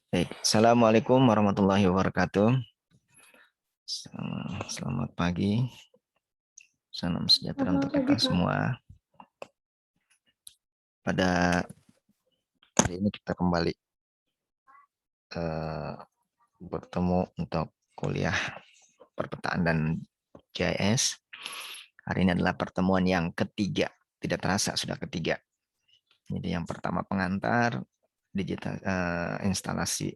Baik, Assalamualaikum warahmatullahi wabarakatuh. Selamat pagi, salam sejahtera Selamat untuk pagi, kita Pak. semua. Pada hari ini kita kembali eh, bertemu untuk kuliah perpetaan dan GIS. Hari ini adalah pertemuan yang ketiga, tidak terasa sudah ketiga. Jadi yang pertama pengantar, digital instalasi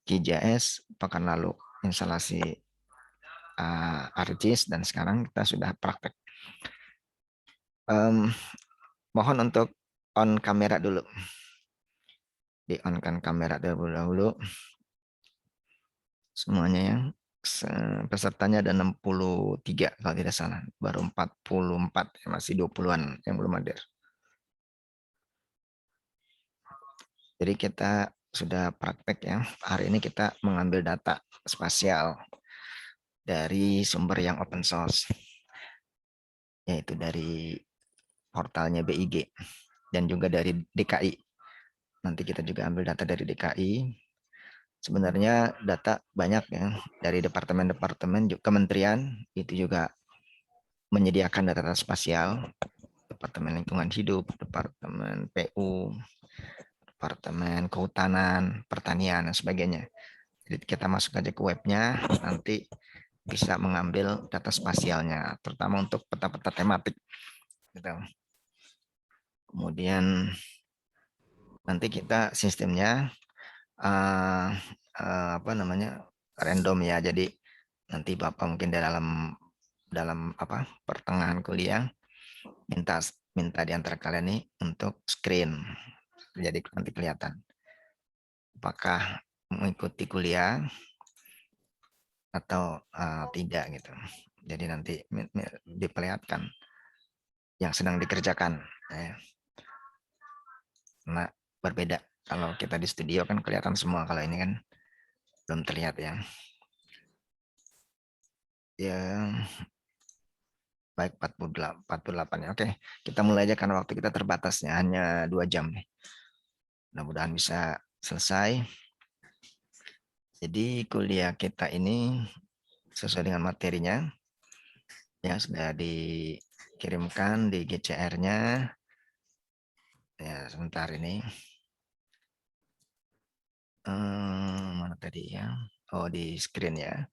GIS, pekan lalu instalasi ArcGIS, dan sekarang kita sudah praktek. Mohon untuk on kamera dulu. Di on kan kamera terlebih dahulu. Semuanya ya. Pesertanya ada 63 kalau tidak salah. Baru 44, masih 20-an yang belum hadir. Jadi kita sudah praktek ya. Hari ini kita mengambil data spasial dari sumber yang open source, yaitu dari portalnya BIG dan juga dari DKI. Nanti kita juga ambil data dari DKI. Sebenarnya data banyak ya, dari departemen-departemen, kementerian itu juga menyediakan data spasial, Departemen Lingkungan Hidup, Departemen PU, Departemen Kehutanan, Pertanian, dan sebagainya. Jadi kita masuk aja ke webnya, nanti bisa mengambil data spasialnya, terutama untuk peta-peta tematik. Gitu. Kemudian nanti kita sistemnya apa namanya, random ya. Jadi nanti Bapak mungkin dalam dalam apa pertengahan kuliah minta minta di antara kalian nih untuk screen, jadi nanti kelihatan apakah mengikuti kuliah atau tidak gitu. Jadi nanti diperlihatkan yang sedang dikerjakan ya. Nah, berbeda kalau kita di studio kan kelihatan semua, kalau ini kan belum terlihat ya. Ya, baik, 48 ya. Oke, kita mulai aja karena waktu kita terbatasnya hanya 2 jam nih. Mudah-mudahan bisa selesai. Jadi kuliah kita ini sesuai dengan materinya yang sudah dikirimkan di GCR-nya. Ya, sebentar ini. Mana tadi ya? Oh, di screen ya.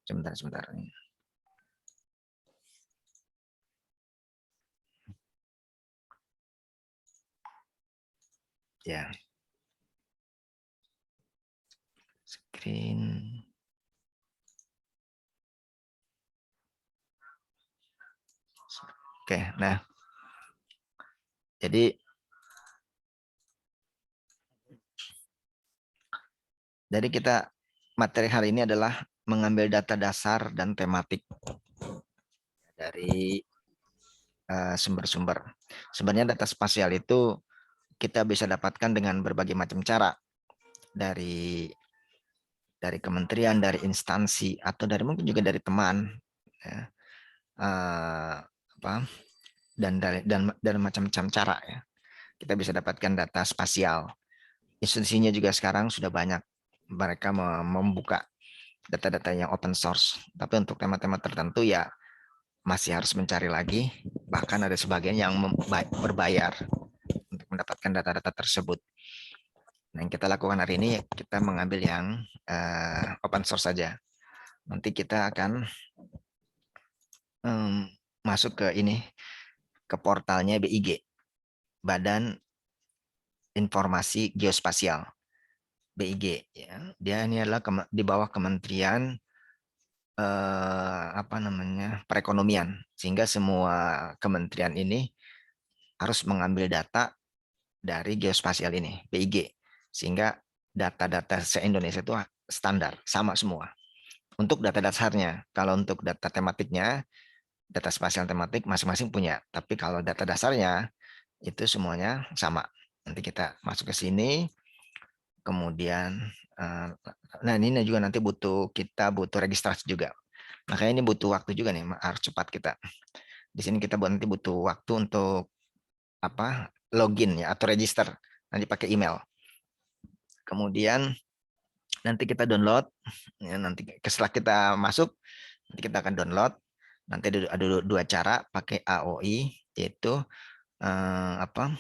Sebentar. Ya, screen. Oke, nah. Jadi kita materi hari ini adalah mengambil data dasar dan tematik dari sumber-sumber. Sebenarnya data spasial itu kita bisa dapatkan dengan berbagai macam cara, dari kementerian, dari instansi, atau dari mungkin juga dari teman, ya. Apa dan macam-macam cara ya. Kita bisa dapatkan data spasial. Institusinya juga sekarang sudah banyak mereka membuka data-data yang open source. Tapi untuk tema-tema tertentu ya masih harus mencari lagi. Bahkan ada sebagian yang berbayar untuk mendapatkan data-data tersebut. Nah, yang kita lakukan hari ini kita mengambil yang open source saja. Nanti kita akan masuk ke ini, ke portalnya BIG, Badan Informasi Geospasial, BIG ya. Dia ini adalah di bawah Kementerian apa namanya, perekonomian, sehingga semua kementerian ini harus mengambil data dari geospasial ini, BIG, sehingga data-data se-Indonesia itu standar, sama semua. Untuk data dasarnya, kalau untuk data tematiknya, data spasial tematik masing-masing punya. Tapi kalau data dasarnya itu semuanya sama. Nanti kita masuk ke sini, kemudian nah ini juga nanti kita butuh registrasi juga. Makanya ini butuh waktu juga nih, harus cepat kita. Di sini kita nanti butuh waktu untuk apa? Login ya, atau register nanti pakai email. Kemudian nanti kita download, ya, nanti setelah kita masuk, nanti kita akan download. Nanti ada dua cara pakai AOI, yaitu apa?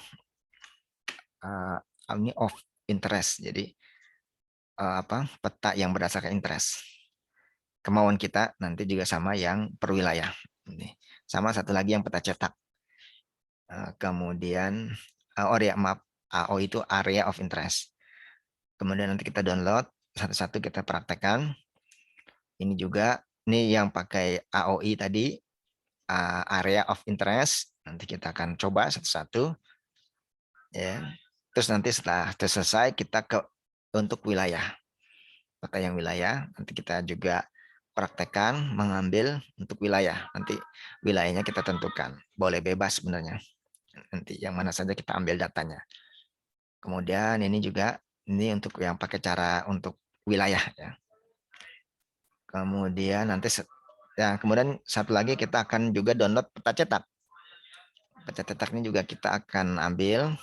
Ini of interest. Jadi apa? Peta yang berdasarkan interest. Kemauan kita nanti juga sama yang per wilayah. Ini. Sama satu lagi yang peta cetak. Kemudian ya maaf, AO itu area of interest. Kemudian nanti kita download satu-satu, kita praktekkan. Ini juga, ini yang pakai AOI tadi, area of interest. Nanti kita akan coba satu-satu. Ya. Terus nanti setelah selesai kita ke untuk wilayah. Peta yang wilayah, nanti kita juga praktekkan mengambil untuk wilayah. Nanti wilayahnya kita tentukan. Boleh bebas sebenarnya. Nanti yang mana saja kita ambil datanya. Kemudian ini juga, ini untuk yang pakai cara untuk wilayah ya. Kemudian nanti kemudian satu lagi kita akan juga download peta cetak. Peta cetak ini juga kita akan ambil.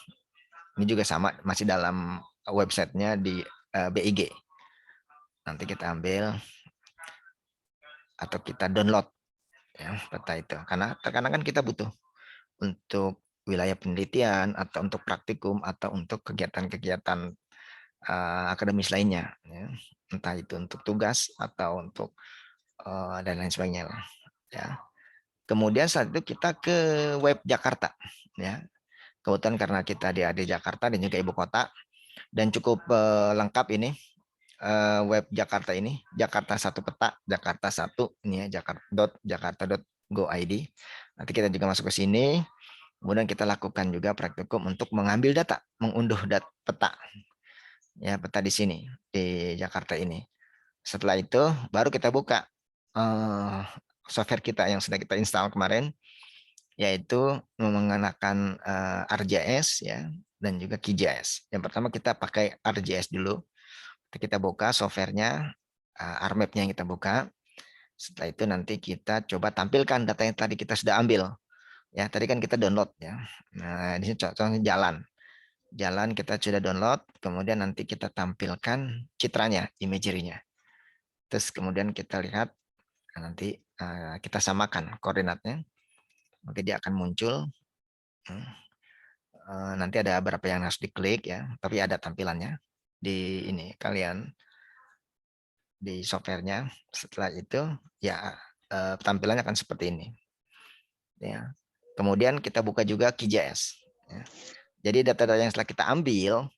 Ini juga sama, masih dalam websitenya di BIG. Nanti kita ambil atau kita download ya peta itu. Karena terkadang kan kita butuh untuk wilayah penelitian atau untuk praktikum atau untuk kegiatan-kegiatan akademis lainnya, ya. Entah itu untuk tugas atau untuk dan lain sebagainya, ya. Kemudian saat itu kita ke web Jakarta, ya. Kebetulan karena kita di Jakarta dan juga ibu kota, dan cukup lengkap ini web Jakarta ini, Jakarta satu peta, Jakarta satu ini ya, jakarta.go.id. Nanti kita juga masuk ke sini, kemudian kita lakukan juga praktikum untuk mengambil data, mengunduh peta. Ya, peta di sini di Jakarta ini. Setelah itu baru kita buka software kita yang sudah kita install kemarin, yaitu menggunakan ArcGIS ya dan juga QGIS. Yang pertama kita pakai ArcGIS dulu. Kita buka softwarenya, RMap-nya yang kita buka. Setelah itu nanti kita coba tampilkan data yang tadi kita sudah ambil. Ya, tadi kan kita download ya. Nah, di sini contohnya jalan kita sudah download, kemudian nanti kita tampilkan citranya, imagery-nya. Terus kemudian kita lihat, nanti kita samakan koordinatnya, nanti dia akan muncul. Nanti ada beberapa yang harus diklik ya, tapi ada tampilannya di ini kalian di softwarenya. Setelah itu ya tampilannya akan seperti ini. Ya. Kemudian kita buka juga QGIS. Ya. Jadi data-data yang setelah kita ambil,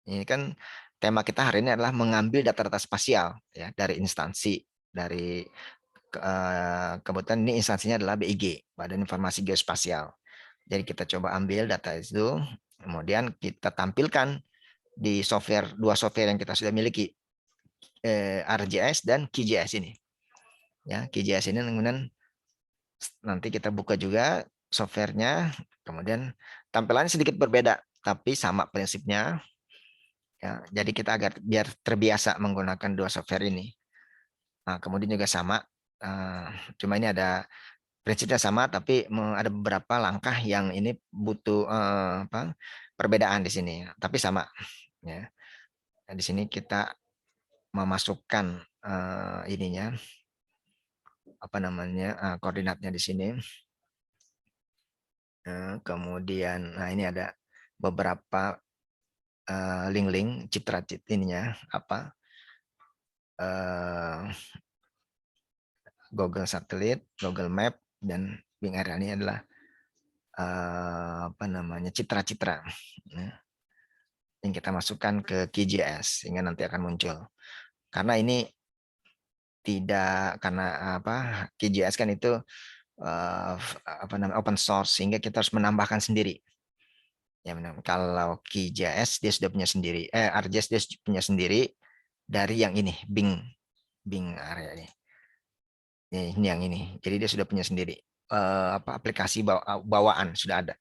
ini kan tema kita hari ini adalah mengambil data-data spasial ya dari instansi, dari kebetulan ini instansinya adalah BIG, Badan Informasi Geospasial. Jadi kita coba ambil data itu, kemudian kita tampilkan di software, dua software yang kita sudah miliki, ArcGIS dan QGIS ini. Ya, QGIS ini kemudian nanti kita buka juga softwarenya, kemudian tampilannya sedikit berbeda, tapi sama prinsipnya. Ya, jadi kita agar biar terbiasa menggunakan dua software ini. Nah, kemudian juga sama, cuma ini ada prinsipnya sama, tapi ada beberapa langkah yang ini butuh perbedaan di sini, tapi sama. Ya, nah, di sini kita memasukkan ininya, apa namanya, koordinatnya di sini. Kemudian, nah ini ada beberapa link-link citra-citra ininya apa Google Satelit, Google Map, dan Bing Area ini adalah apa namanya citra-citra yang kita masukkan ke QGIS sehingga nanti akan muncul. Karena ini tidak karena apa QGIS kan itu apa namanya open source sehingga kita harus menambahkan sendiri. Ya benar. Kalau QGIS dia sudah punya sendiri, ArcGIS dia punya sendiri dari yang ini Bing area ini. Ini yang ini. Jadi dia sudah punya sendiri apa aplikasi bawaan sudah ada.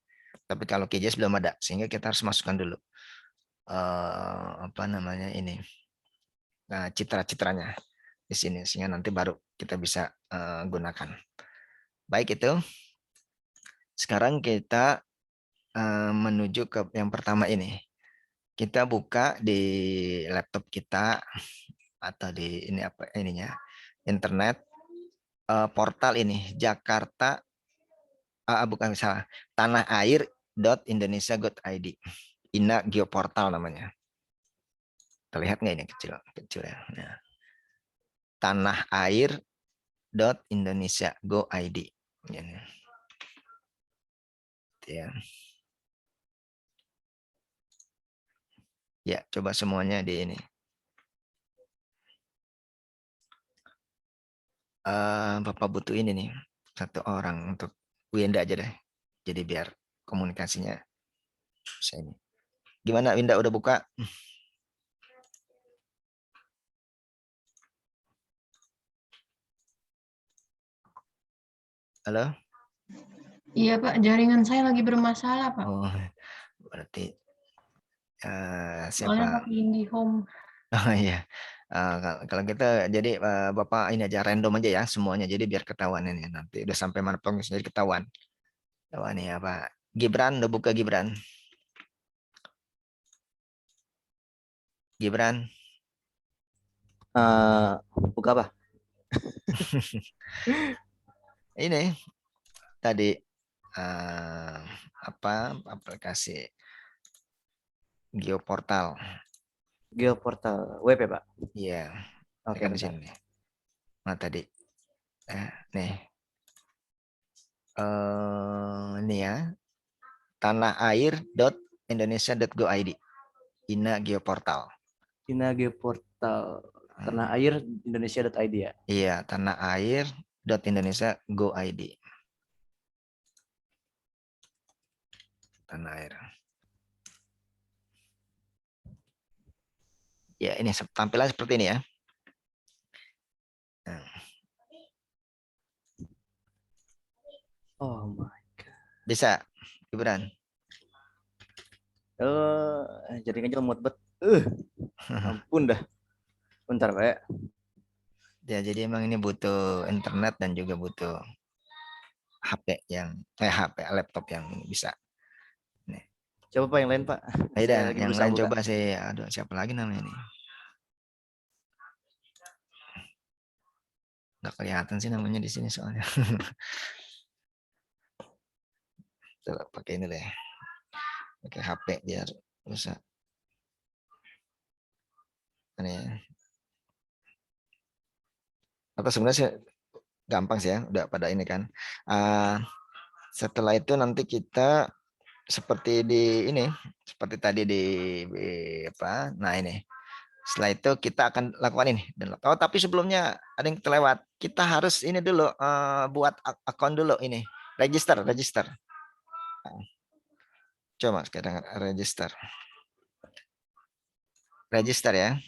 Tapi kalau QGIS belum ada, sehingga kita harus masukkan dulu apa namanya ini citra-citranya di sini, sehingga nanti baru kita bisa gunakan. Baik itu. Sekarang kita menuju ke yang pertama ini. kita buka di laptop kita atau di ini apa ininya internet, portal ini Jakarta, bukan salah, tanahair.indonesia.id, Ina Geoportal namanya. Terlihat nggak ini kecil kecil ya. Nah, tanahair.indonesia.go.id. Ini. Ya. Ya, coba semuanya di ini. Bapak butuh ini nih, satu orang untuk Winda aja deh. Jadi biar komunikasinya bisa ini. Gimana Winda udah buka? Halo? Iya Pak, jaringan saya lagi bermasalah Pak. Oh, berarti Soalnya siapa? pakai IndiHome. Oh iya. Kalau kita jadi Bapak ini aja random aja ya semuanya. Jadi biar ketahuan ini nanti udah sampai mana pun jadi ketahuan. Ketahuan nih apa? Gibran udah buka Gibran. Gibran. Buka apa? Ini tadi eh, apa aplikasi Geoportal. Geoportal web ya Pak? Iya, ini Oke kan di bentar. sini nih. Nah tadi nih ini ya tanahair.indonesia.go.id. Ina Geoportal. Ina Geoportal Hmm. Tanah Air Indonesia.id ya. Iya, tanahair.indonesia.go.id. Tanah air. Ya, ini tampilan seperti ini ya. Nah, Oh my. bisa, Gibran. Jaringannya lemot banget. Ampun dah. Bentar Pak ya. Ya, jadi emang ini butuh internet dan juga butuh HP HP laptop yang bisa. Nih. Coba Pak yang lain Pak. Beda, Saya lagi yang berusaha lain buka. coba sih. Aduh, siapa lagi namanya nih? Nggak kelihatan sih namanya di sini soalnya. Coba pakai ini deh. Pakai HP biar bisa. Ini ya. Atau sebenarnya sih gampang sih ya, udah pada ini kan. Uh, Setelah itu nanti kita seperti di ini, seperti tadi di apa? Nah ini. Setelah itu kita akan lakukan ini. Oh, tapi sebelumnya ada yang terlewat. Kita harus ini dulu buat akun dulu ini. Register. Coba sekarang register. Register ya.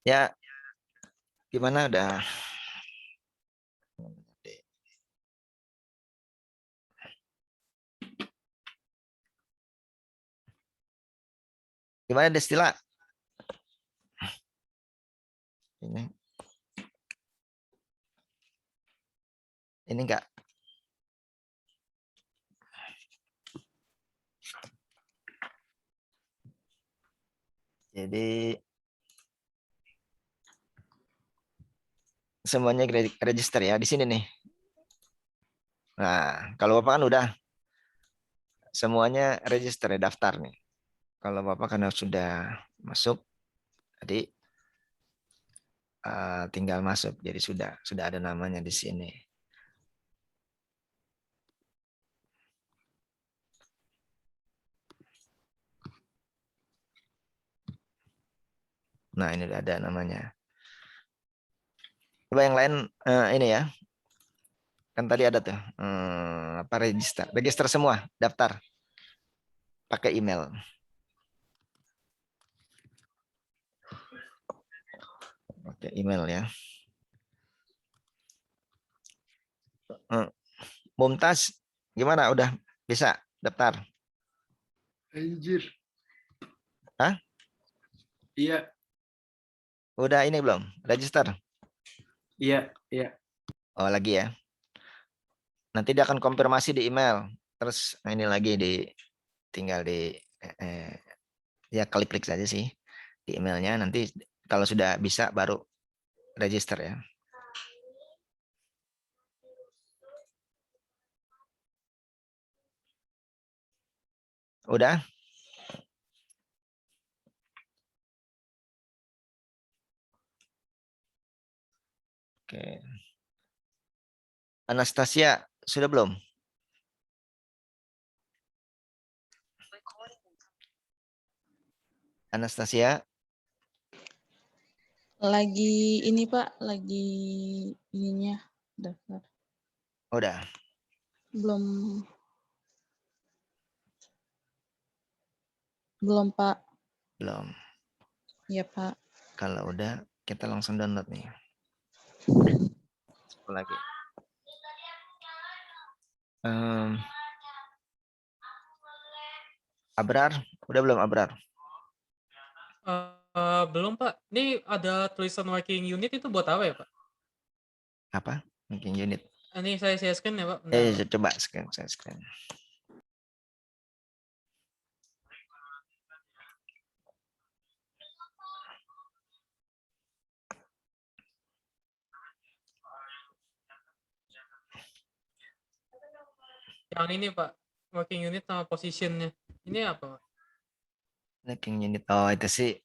Ya, gimana udah? Gimana Destila? Ini enggak. Jadi semuanya register ya di sini nih. Nah, kalau Bapak kan udah semuanya register ya, daftar nih. Kalau Bapak karena sudah masuk, jadi tinggal masuk. Jadi sudah ada namanya di sini. Nah, ini udah ada namanya. Coba yang lain ini ya. Kan tadi ada tuh apa register. Register semua, daftar pakai email. Pakai email ya. Mumtaz gimana? Udah bisa daftar? Anjir. Hah? Iya, Udah ini belum? Register? iya, iya. Oh, lagi ya. Nanti dia akan konfirmasi di email. Terus ini lagi tinggal ya klik saja sih di emailnya. Nanti kalau sudah bisa baru register ya. Udah? Oke. Anastasia sudah belum? Anastasia Lagi ini Pak, lagi ininya daftar. udah? Belum belum Pak. Belum. Ya Pak. Kalau udah kita langsung download nih. Lagi. Abrar, udah belum Abrar? Belum Pak. Ini ada tulisan working unit itu buat apa ya Pak? Apa? Mungkin unit. Ini saya share screen ya Pak. Bentar, Pak. Coba screen. Yang ini Pak, working unit sama positionnya. Ini apa Pak? Working unit. Oh, itu sih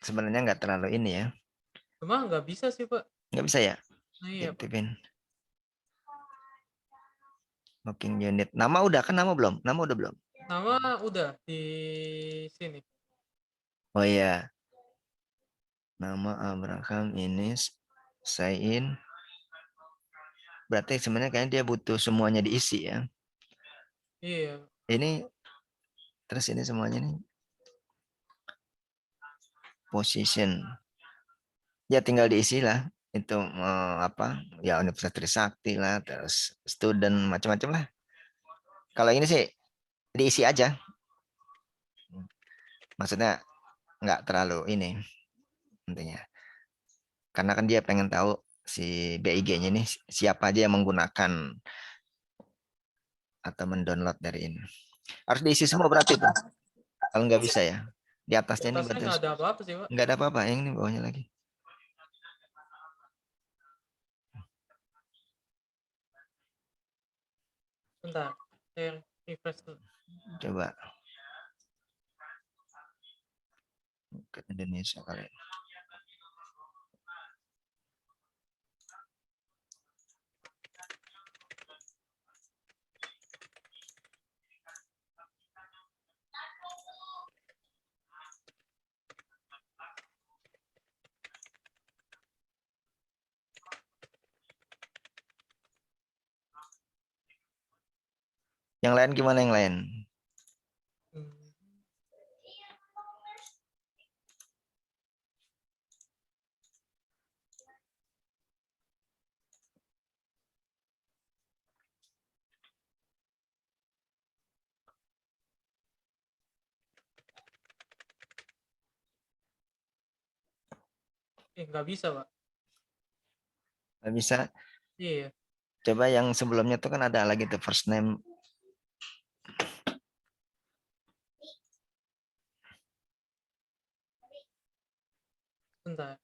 sebenarnya nggak terlalu ini ya. Cuma nggak bisa sih Pak. Nggak bisa ya? Nah, iya Pak. Aktifin. Working unit. Nama udah kan, nama belum? Nama udah belum? Nama udah di sini. Oh iya. Nama Abraham ini sign in. Berarti sebenarnya kayaknya dia butuh semuanya diisi ya. Iya. Ini terus ini semuanya nih. Position. Ya tinggal diisi lah. Itu apa? Ya Universitas Trisakti lah, terus student macam-macam lah. Kalau ini sih diisi aja. Maksudnya nggak terlalu ini intinya. Karena kan dia pengen tahu si BIG-nya ini siapa aja yang menggunakan atau mendownload dari ini. Harus diisi semua berarti tuh. Kalau nggak bisa ya. Di atasnya ini Atasnya berarti nggak ada apa-apa sih Pak. nggak ada apa-apa. Yang ini bawahnya lagi. Bentar. Saya refresh dulu. Coba ke Indonesia kali. Yang lain gimana yang lain? Hmm. Nggak bisa Pak. Nggak bisa. Iya. Coba yang sebelumnya tuh kan ada lagi tuh first name. Bentar.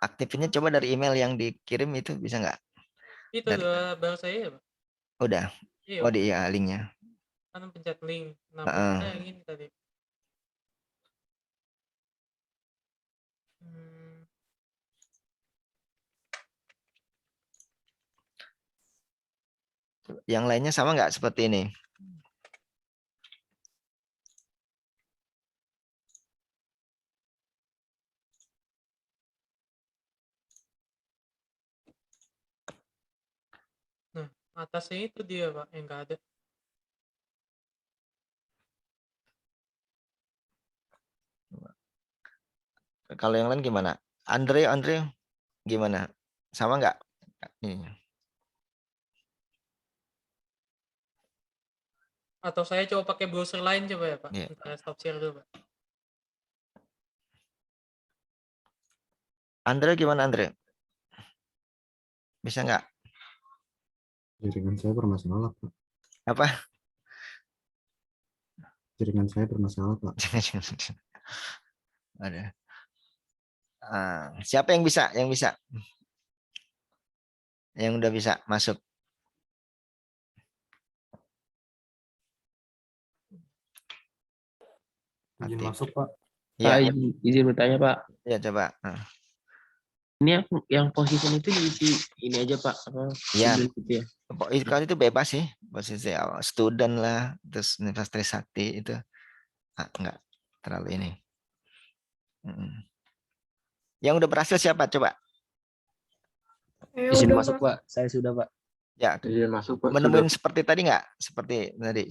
Aktifinnya coba dari email yang dikirim itu bisa nggak? Itu Dari, baru saya ya, Pak. udah. Iya, Oh di ya, linknya. kan pencet link. Nah, Heeh. saya yang ini tadi. Hmm, Yang lainnya sama nggak seperti ini? Nah, atasnya itu dia, Pak, yang nggak ada. Kalau yang lain gimana? Andre gimana? Sama nggak? Ini. Atau saya coba pakai browser lain coba ya, Pak. Iya. Saya stop share dulu, Pak. Andre gimana Andre? Bisa nggak? Jaringan saya bermasalah, Pak. Apa? Jaringan saya bermasalah, Pak. Ada. Siapa yang bisa? Yang bisa? Yang udah bisa masuk? Izin Aktif. masuk, Pak. Ya, Pak, izin bertanya, Pak. ya coba. Ini yang position itu diisi ini aja, Pak. Apa? Ya. student gitu ya. Kalau itu bebas sih, posisi student lah, terus Universitas Trisakti itu enggak terlalu ini. Yang udah berhasil siapa? Coba. Izin masuk, Pak. Saya sudah, Pak. Ya, Izin masuk, Pak. menemuin seperti tadi nggak? Seperti tadi.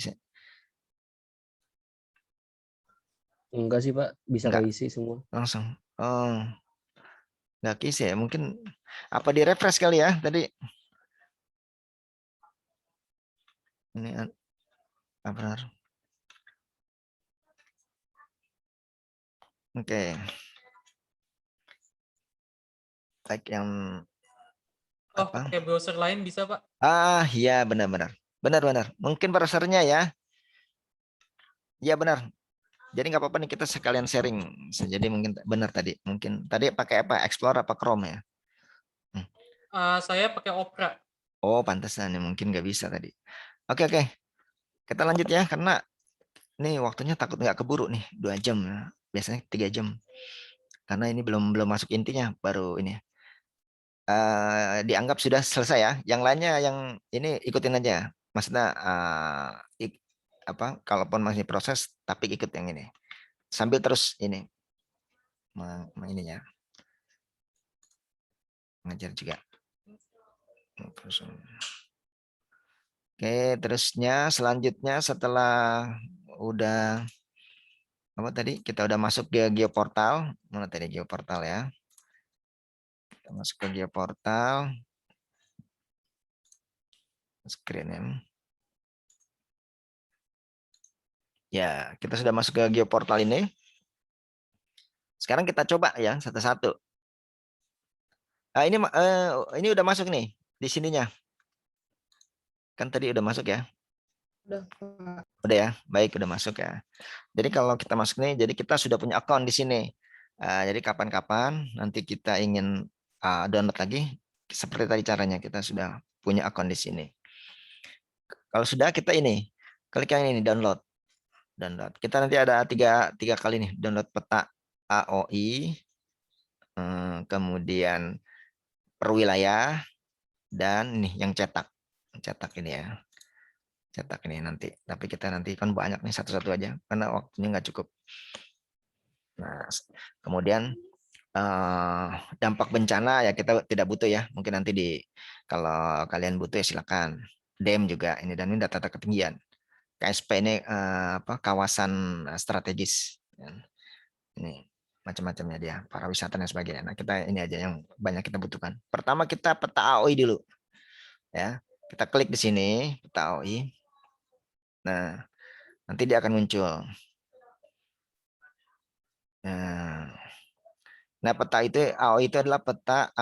Enggak sih, Pak. Bisa Enggak. keisi semua. Langsung. Oh, nggak kisi ya? Mungkin apa di refresh kali ya tadi? Ini apa benar? Oke. Like yang Oh, apa? pakai browser lain bisa, Pak? Iya benar-benar. Benar-benar. Mungkin browsernya ya. Iya benar. Jadi nggak apa-apa nih kita sekalian sharing. Jadi mungkin benar tadi. Mungkin tadi pakai apa? Explore apa Chrome ya? Saya pakai Opera. Oh, pantesan ya mungkin nggak bisa tadi. Oke. Kita lanjut ya karena nih waktunya takut nggak keburu nih 2 jam. Biasanya 3 jam. Karena ini belum masuk intinya, baru ini. Dianggap sudah selesai ya. Yang lainnya yang ini ikutin aja. Maksudnya kalaupun masih proses tapi ikut yang ini. Sambil terus ini ininya. Ngajar juga. Oke, terusnya selanjutnya setelah udah apa tadi? Kita udah masuk ke geoportal. Mana tadi geoportal ya? Kita masuk ke geoportal. Screen ya, kita sudah masuk ke geoportal ini. Sekarang kita coba ya satu-satu. Ini udah masuk nih di sininya. Kan tadi udah masuk ya? Udah, Udah ya, baik udah masuk ya. Jadi kalau kita masuk nih, jadi kita sudah punya account di sini. Jadi kapan-kapan nanti kita ingin download lagi, seperti tadi caranya kita sudah punya account di sini. Kalau sudah kita ini klik yang ini download. Kita nanti ada tiga kali nih download peta AOI, kemudian per wilayah, dan ini yang cetak ini ya. Cetak ini nanti, tapi kita nanti kan banyak nih satu-satu aja karena waktunya nggak cukup. Nah, kemudian dampak bencana ya kita tidak butuh ya, mungkin nanti kalau kalian butuh ya silakan. DEM juga ini, dan ini data ketinggian. KSP ini kawasan strategis. Ini macam-macamnya dia, para wisata dan sebagainya. Nah, kita ini aja yang banyak kita butuhkan. Pertama kita peta AOI dulu. Ya, kita klik di sini peta AOI. Nah, nanti dia akan muncul. Nah, peta itu AOI itu adalah peta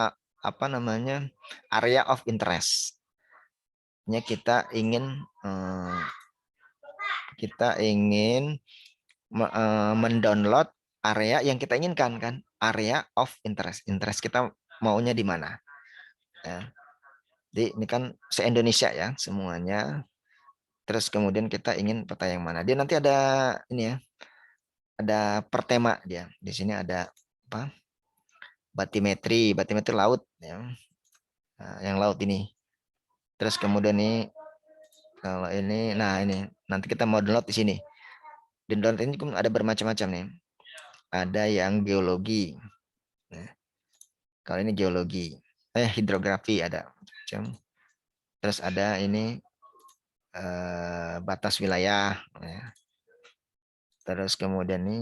area of interest. Kita ingin mendownload area yang kita inginkan kan, area of interest. Interest kita maunya di mana. Ya. Jadi ini kan se-Indonesia ya semuanya. Terus kemudian kita ingin peta yang mana. Dia nanti ada ini ya, ada per tema dia. Di sini ada apa? Batimetri laut ya. Nah, yang laut ini. Terus kemudian nih kalau ini, nah ini nanti kita mau download di sini. Di download ini ada bermacam-macam nih. Ada yang geologi. Nah, kalau ini geologi, hidrografi ada. Terus ada ini batas wilayah. Ya. Terus kemudian ini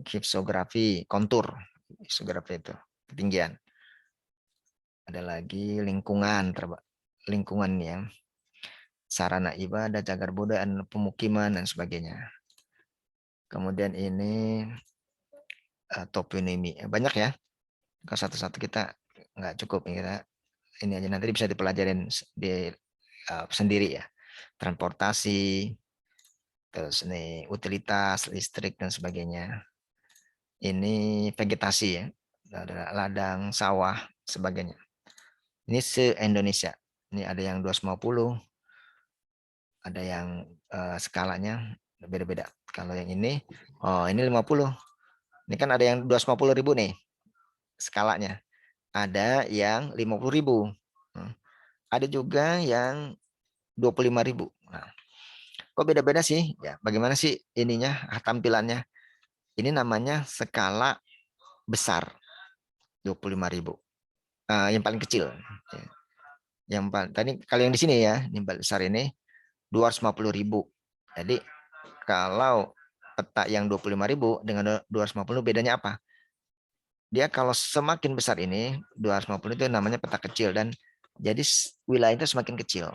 hipsografi, kontur. Hipsografi itu ketinggian. Ada lagi lingkungan, lingkungan ya. Sarana ibadah, cagar budaya, pemukiman dan sebagainya. Kemudian ini toponimi, banyak ya. Kalau satu-satu kita nggak cukup, kita ini aja nanti bisa dipelajarin di sendiri ya. Transportasi, terus nih utilitas, listrik dan sebagainya. Ini vegetasi ya, ada ladang, sawah, sebagainya. Ini se-Indonesia. Ini ada yang 250, ada yang skalanya beda-beda. Kalau yang ini, oh ini 50. Ini kan ada yang 250.000 nih skalanya. Ada yang 50.000. Ada juga yang 25.000. Nah, kok beda-beda sih? Ya, bagaimana sih ininya tampilannya? Ini namanya skala besar 25.000. Yang paling kecil. Yang tadi kalau yang di sini ya, ini besar ini 250.000. Jadi kalau peta yang 25.000 dengan 250 bedanya apa? Dia kalau semakin besar ini 250 itu namanya peta kecil dan jadi wilayah itu semakin kecil.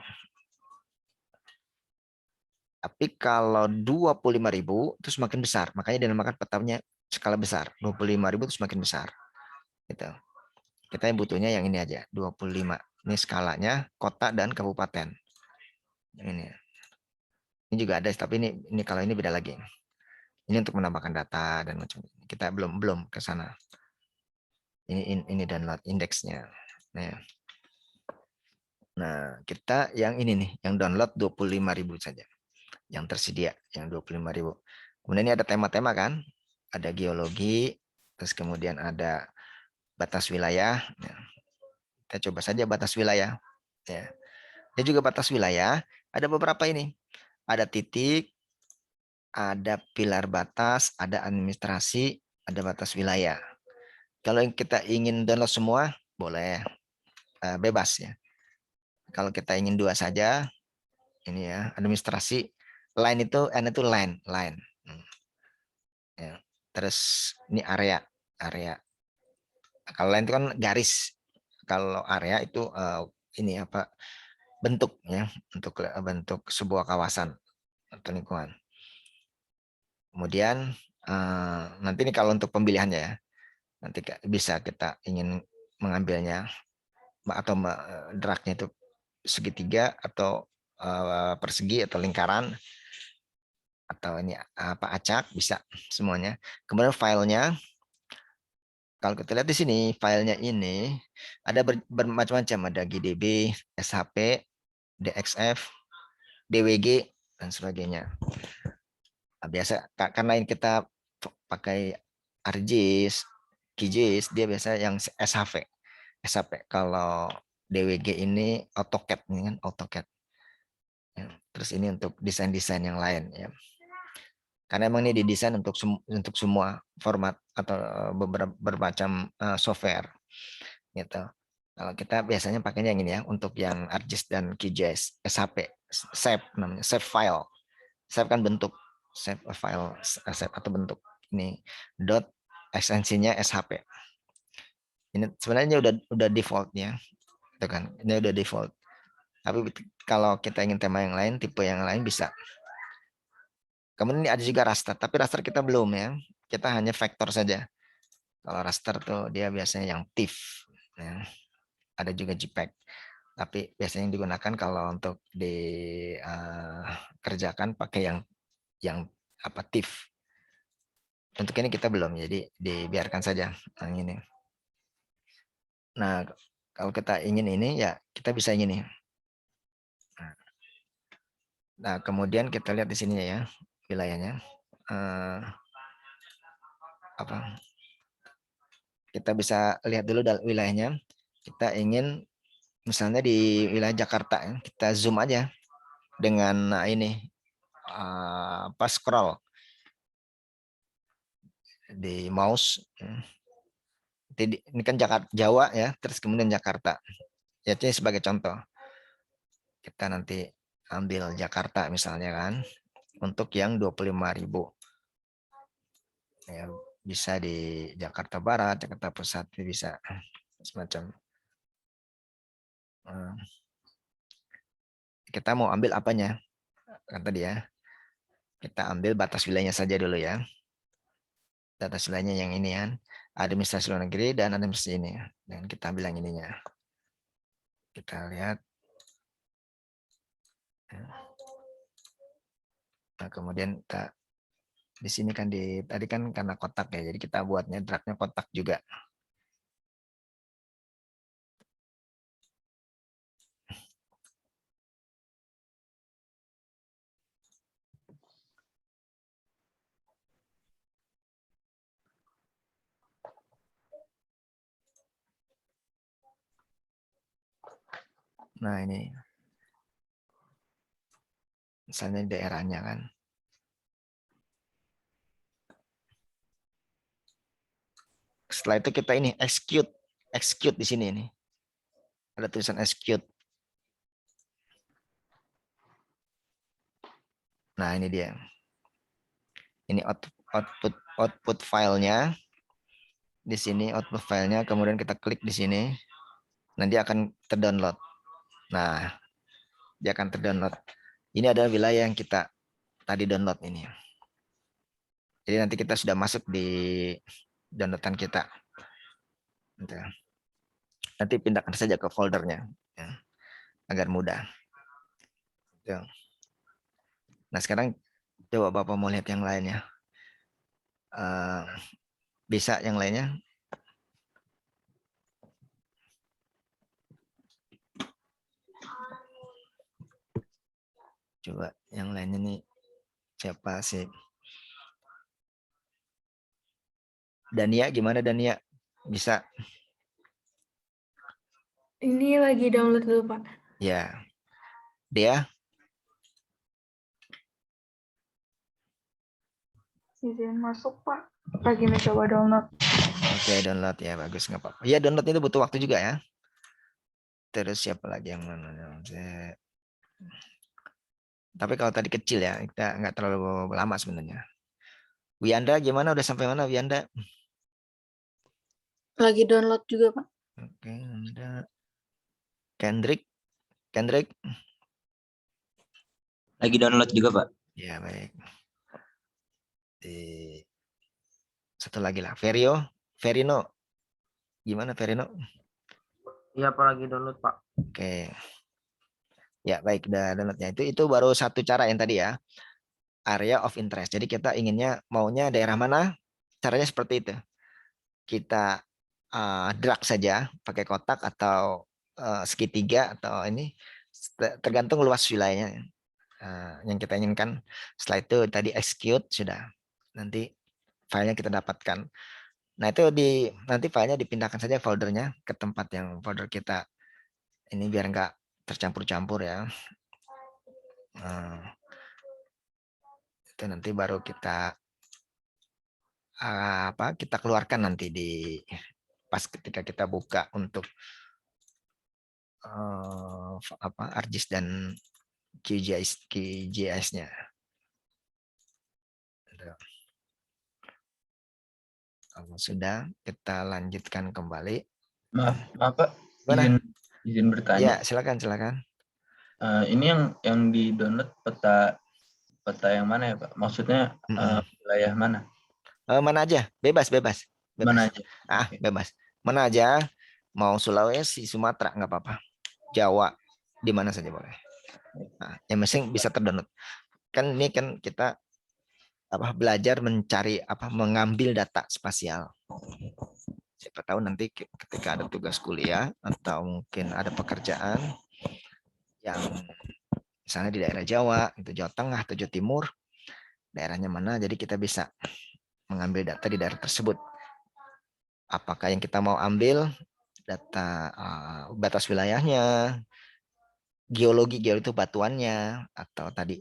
Tapi kalau 25.000 itu semakin besar, makanya dinamakan petanya skala besar. 25.000 itu semakin besar. Gitu. Kita butuhnya yang ini aja, 25. Ini skalanya kota dan kabupaten. Ini juga ada, tapi ini kalau ini beda lagi. Ini untuk menambahkan data dan macam. Kita belum ke sana. Ini download indeksnya. Nah, kita yang ini nih, yang download 25.000 saja. Yang tersedia, yang 25.000. Kemudian ini ada tema-tema kan? Ada geologi, terus kemudian ada batas wilayah. Kita coba saja batas wilayah. Ya. Dia juga batas wilayah, ada beberapa ini. Ada titik, ada pilar batas, ada administrasi, ada batas wilayah. Kalau kita ingin download semua, boleh. Bebas ya. Kalau kita ingin 2 saja, ini ya, administrasi, line itu line. Ya. Terus ini area. Kalau line itu kan garis. Kalau area itu ini apa? Bentuk ya, untuk bentuk sebuah kawasan atau lingkungan. Kemudian nanti ini kalau untuk pemilihannya ya, nanti bisa kita ingin mengambilnya atau dragnya itu segitiga atau persegi atau lingkaran atau ini apa acak, bisa semuanya. Kemudian filenya, kalau kita lihat di sini filenya ini ada bermacam-macam, ada GDB, SHP, DXF, DWG dan sebagainya. Biasa karena ini kita pakai ArcGIS, QGIS, dia biasa yang SHP. Kalau DWG ini AutoCAD, ini kan AutoCAD. Ya, terus ini untuk desain-desain yang lain ya. Karena emang ini didesain untuk semua format atau bermacam software gitu. Kalau kita biasanya pakainya yang ini ya, untuk yang ArcGIS dan QGIS, SHP, save namanya, save file. Save kan bentuk, save file, save atau bentuk. Ini dot ekstensinya SHP. Ini sebenarnya udah defaultnya, itu kan. Ini udah default. Tapi kalau kita ingin tema yang lain, tipe yang lain bisa. Kemudian ini ada juga raster, tapi raster kita belum ya. Kita hanya vektor saja. Kalau raster tuh dia biasanya yang TIFF. Ya. Ada juga JPEG. Tapi biasanya yang digunakan kalau untuk dikerjakan pakai yang apa TIFF. Untuk ini kita belum, jadi dibiarkan saja yang ini. Nah, kalau kita ingin ini ya kita bisa ingin nih. Nah, kemudian kita lihat di sini ya wilayahnya. Apa? Kita bisa lihat dulu wilayahnya. Kita ingin misalnya di wilayah Jakarta, ya, kita zoom aja dengan ini pas scroll di mouse. Ini kan Jakarta Jawa ya, terus kemudian Jakarta. Ya, ini sebagai contoh. Kita nanti ambil Jakarta misalnya kan, untuk yang 25.000. Ya, bisa di Jakarta Barat, Jakarta Pusat, bisa semacam. Kita mau ambil apanya? Kan tadi ya. Kita ambil batas wilayahnya saja dulu ya. Batas wilayahnya yang ini kan. Administrasi luar negeri dan administrasi ini. Dan kita ambil yang ininya. Kita lihat. Nah, kemudian kita di sini kan tadi kan karena kotak ya. Jadi kita buatnya dragnya kotak juga. Nah, ini misalnya daerahnya kan. Setelah itu kita ini execute di sini ini. Ada tulisan execute. Nah, ini dia. Ini output filenya. Di sini output filenya, kemudian kita klik di sini. Nanti akan terdownload. Nah, dia akan terdownload. Ini adalah wilayah yang kita tadi download ini. Jadi nanti kita sudah masuk di downloadan kita. Nanti pindahkan saja ke foldernya ya, agar mudah. Nah, sekarang coba Bapak mau lihat yang lainnya. Bisa yang lainnya? Coba yang lainnya nih siapa sih? Dania, gimana Dania? Bisa? Ini lagi download dulu, Pak. Ya. Dia? Izin masuk, Pak. Lagi mencoba download. Oke, download ya, bagus, nggak apa-apa. Ya, download itu butuh waktu juga ya. Terus siapa lagi yang mana? Tapi kalau tadi kecil ya, kita nggak terlalu lama sebenarnya. Wianda gimana? Udah sampai mana Wianda? Lagi download juga, Pak. Oke, Anda. Kendrick? Lagi download juga, Pak. Ya, baik. Satu lagi lah, Verino. Gimana Verino? Iya, Pak, lagi download, Pak. Oke. Ya, baik, udah downloadnya. Itu baru satu cara yang tadi ya. Area of interest. Jadi kita inginnya maunya daerah mana? Caranya seperti itu. Kita drag saja pakai kotak atau segitiga atau ini tergantung luas wilayahnya yang kita inginkan. Setelah itu tadi execute sudah. Nanti filenya kita dapatkan. Nah, itu nanti filenya dipindahkan saja foldernya ke tempat yang folder kita. Ini biar enggak tercampur-campur ya. Itu nanti baru kita kita keluarkan nanti pas ketika kita buka untuk ArcGIS dan QGIS-nya. Kalau sudah, kita lanjutkan kembali. Maaf Pak. Izin bertanya. Ya, silakan. Ini yang di download peta yang mana ya, Pak? Maksudnya wilayah mana? Mana aja, bebas. Mana aja? Bebas. Mana aja, mau Sulawesi, Sumatera nggak apa-apa. Jawa, di mana saja boleh. Nah, yang penting bisa terdownload. Kan ini kan kita belajar mencari mengambil data spasial. Siapa tahu nanti ketika ada tugas kuliah atau mungkin ada pekerjaan yang misalnya di daerah Jawa, itu Jawa Tengah atau Jawa Timur, daerahnya mana, jadi kita bisa mengambil data di daerah tersebut. Apakah yang kita mau ambil data batas wilayahnya, geologi itu batuannya, atau tadi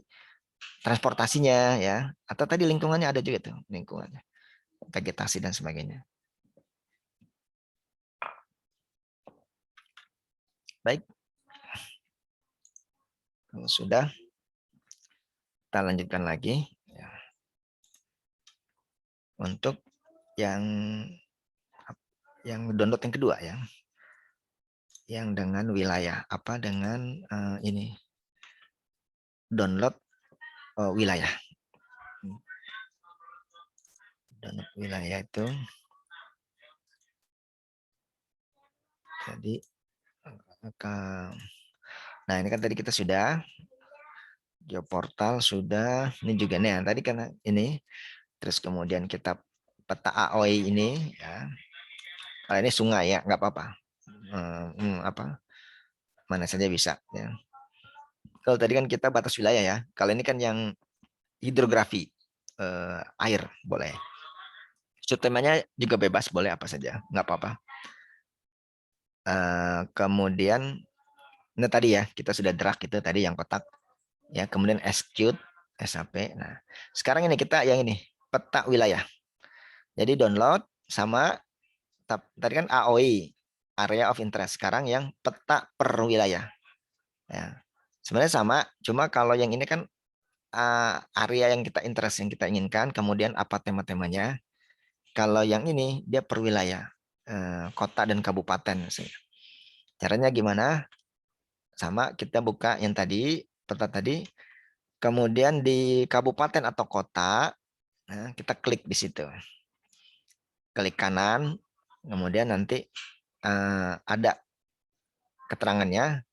transportasinya ya, atau tadi lingkungannya ada juga tuh, lingkungannya, vegetasi dan sebagainya. Baik. Kalau sudah, kita lanjutkan lagi ya. Untuk yang download yang kedua ya. Yang dengan wilayah, dengan ini. Download wilayah. Download wilayah itu jadi nah ini kan tadi kita sudah geoportal sudah, ini juga nih tadi kan ini, terus kemudian kita peta AOI ini ya, kalau ini sungai ya nggak apa-apa, mana saja bisa ya. Kalau tadi kan kita batas wilayah ya, kalau ini kan yang hidrografi, air boleh, subtemanya juga bebas, boleh apa saja nggak apa-apa. Kemudian ini tadi ya kita sudah drag itu tadi yang kotak ya, kemudian execute SAP. Nah sekarang ini kita yang ini peta wilayah, jadi download sama tadi kan AOI area of interest, sekarang yang peta per wilayah ya. Sebenarnya sama, cuma kalau yang ini kan area yang kita interest, yang kita inginkan, kemudian apa tema-temanya. Kalau yang ini dia per wilayah, kota dan kabupaten. Caranya gimana? Sama, kita buka yang tadi, peta tadi, kemudian di kabupaten atau kota, kita klik di situ. Klik kanan, kemudian nanti ada keterangannya,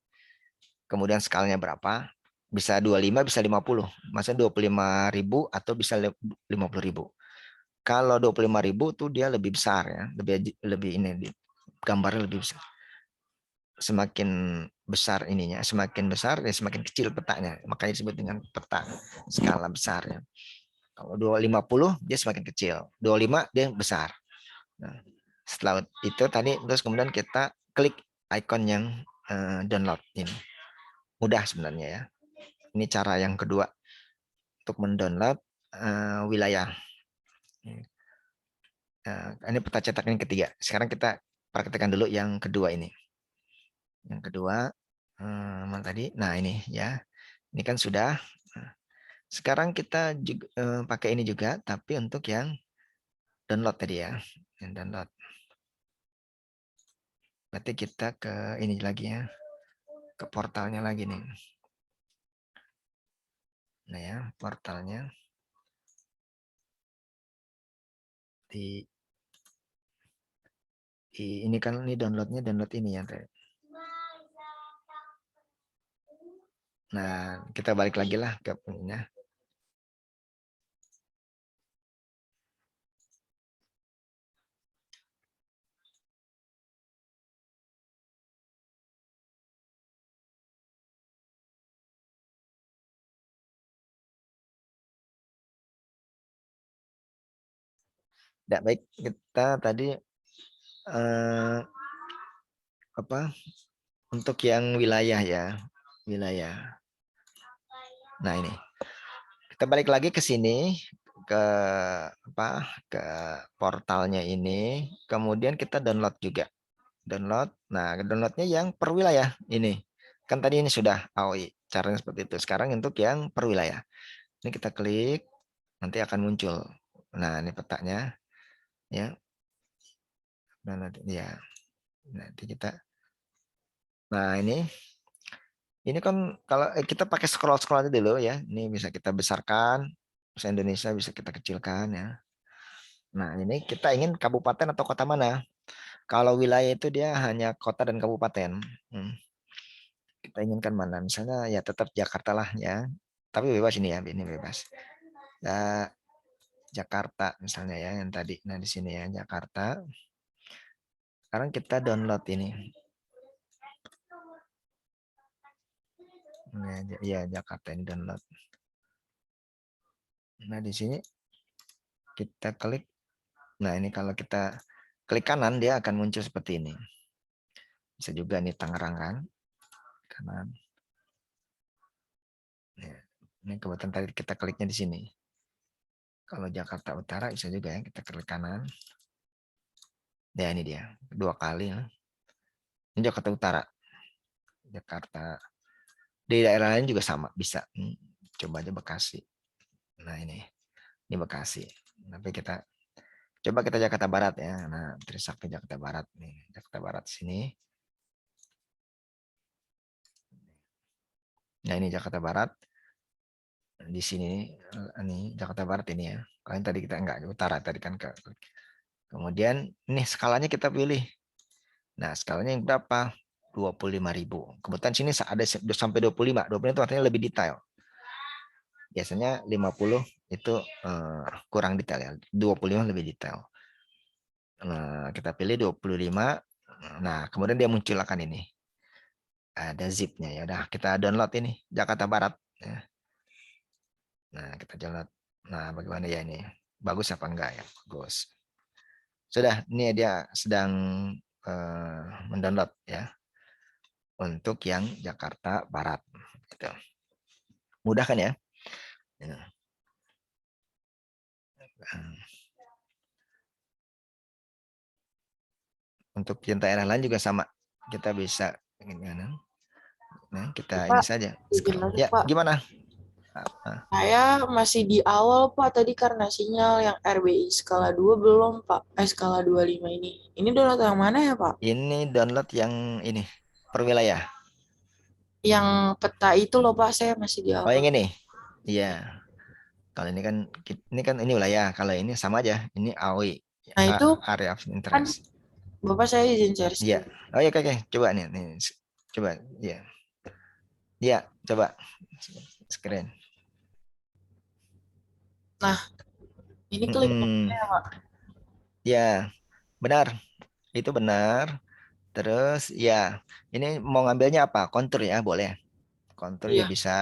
kemudian skalanya berapa, bisa 25, bisa 50, maksudnya 25.000 atau bisa 50.000. Kalau 25.000 tuh dia lebih besar ya, lebih ini gambarnya lebih besar. Semakin besar ininya, semakin besar ya semakin kecil petanya, makanya disebut dengan peta skala besar ya. Kalau 250 dia semakin kecil, 25 dia besar. Nah, setelah itu tadi terus kemudian kita klik icon yang download ini. Mudah sebenarnya ya. Ini cara yang kedua untuk mendownload wilayah. Ini peta cetak yang ketiga. Sekarang kita praktekkan dulu yang kedua ini. Yang kedua mana tadi? Nah ini ya. Ini kan sudah. Sekarang kita juga pakai ini juga, tapi untuk yang download tadi ya. Yang download. Berarti kita ke ini lagi ya. Ke portalnya lagi nih. Nah ya, portalnya. Ini kan ini download ini ya. Nah, kita balik lagi lah ke punya. Tidak baik, kita tadi untuk yang wilayah ya, wilayah. Nah ini, kita balik lagi ke sini ke ke portalnya ini, kemudian kita download juga, download. Nah downloadnya yang per wilayah ini, kan tadi ini sudah AOI, caranya seperti itu. Sekarang untuk yang per wilayah, ini kita klik, nanti akan muncul. Nah ini petanya. Ya, nanti kita, nah ini kan kalau kita pakai scroll aja dulu ya, ini bisa kita besarkan, bahasa Indonesia bisa kita kecilkan ya. Nah ini kita ingin kabupaten atau kota mana? Kalau wilayah itu dia hanya kota dan kabupaten. Kita inginkan mana? Misalnya ya tetap Jakarta lah ya, tapi bebas ini ya, ini bebas. Jakarta misalnya ya yang tadi. Nah, di sini ya Jakarta. Sekarang kita download ini. Nah, ya Jakarta ini download. Nah, di sini kita klik. Nah, ini kalau kita klik kanan dia akan muncul seperti ini. Bisa juga nih Tangerang kan. Kanan. Ya, ini kebetulan tadi kita kliknya di sini. Kalau Jakarta Utara bisa juga ya kita klik kanan. Ya ini dia 2 kali. Ini Jakarta Utara. Jakarta. Di daerah lain juga sama bisa. Coba aja Bekasi. Nah ini Bekasi. Tapi kita coba kita Jakarta Barat ya. Nah Trisakti Jakarta Barat nih. Jakarta Barat sini. Nah ini Jakarta Barat. Di sini ini Jakarta Barat ini ya. Kalian tadi kita enggak utara tadi kan ke. Kemudian ini skalanya kita pilih. Nah, skalanya yang berapa? 25.000. Kebetulan sini ada sampai 25. 25 itu artinya lebih detail. Biasanya 50 itu kurang detail ya. 25 lebih detail. Nah, kita pilih 25. Nah, kemudian dia munculkan ini. Ada zipnya ya. Udah, kita download ini Jakarta Barat ya. Nah, kita download. Nah, bagaimana ya ini? Bagus apa enggak ya? Bagus. Sudah, ini dia sedang mendownload ya. Untuk yang Jakarta Barat. Gitu. Mudah kan ya? Untuk yang daerah lain juga sama. Kita bisa nah, kita ini Pak, saja. izin lagi, Ya, Pak. gimana? Saya masih di awal, Pak, tadi karena sinyal yang RBI skala 2 belum, Pak. Skala 25 ini. Ini download yang mana ya, Pak? Ini download yang ini, per wilayah. Yang peta itu loh, Pak, saya masih di Oh, awal. yang ini? Iya. Kalau ini kan ini wilayah. Kalau ini sama aja. Ini AOI. Nah, itu area of kan interest. Bapak saya izin share Iya. screen. Oh, iya, oke. Coba nih. Coba, ya. Ya, coba. Screen. Nah, ini klik ya, Pak. Ya, benar. Itu benar. Terus ya, ini mau ngambilnya apa? Kontur ya, boleh. Kontur ya Iya. bisa.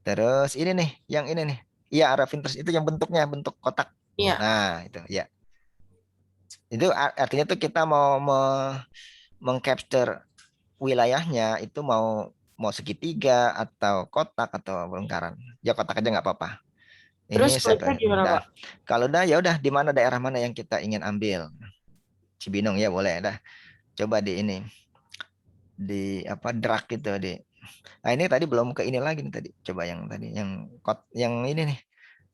Terus ini nih, yang ini nih. Iya, area of interest itu yang bentuknya bentuk kotak. Iya. Nah, itu ya. Itu artinya tuh kita mau mengcapture wilayahnya itu mau segitiga atau kotak atau lingkaran. Ya kotak aja nggak apa-apa. Terus kliknya gimana, Nah, Pak? kalau udah ya udah di mana daerah mana yang kita ingin ambil. Cibinong ya boleh dah. Coba di ini. Di apa drag gitu di. Nah, ini tadi belum ke ini lagi nih tadi. Coba yang tadi yang ini nih.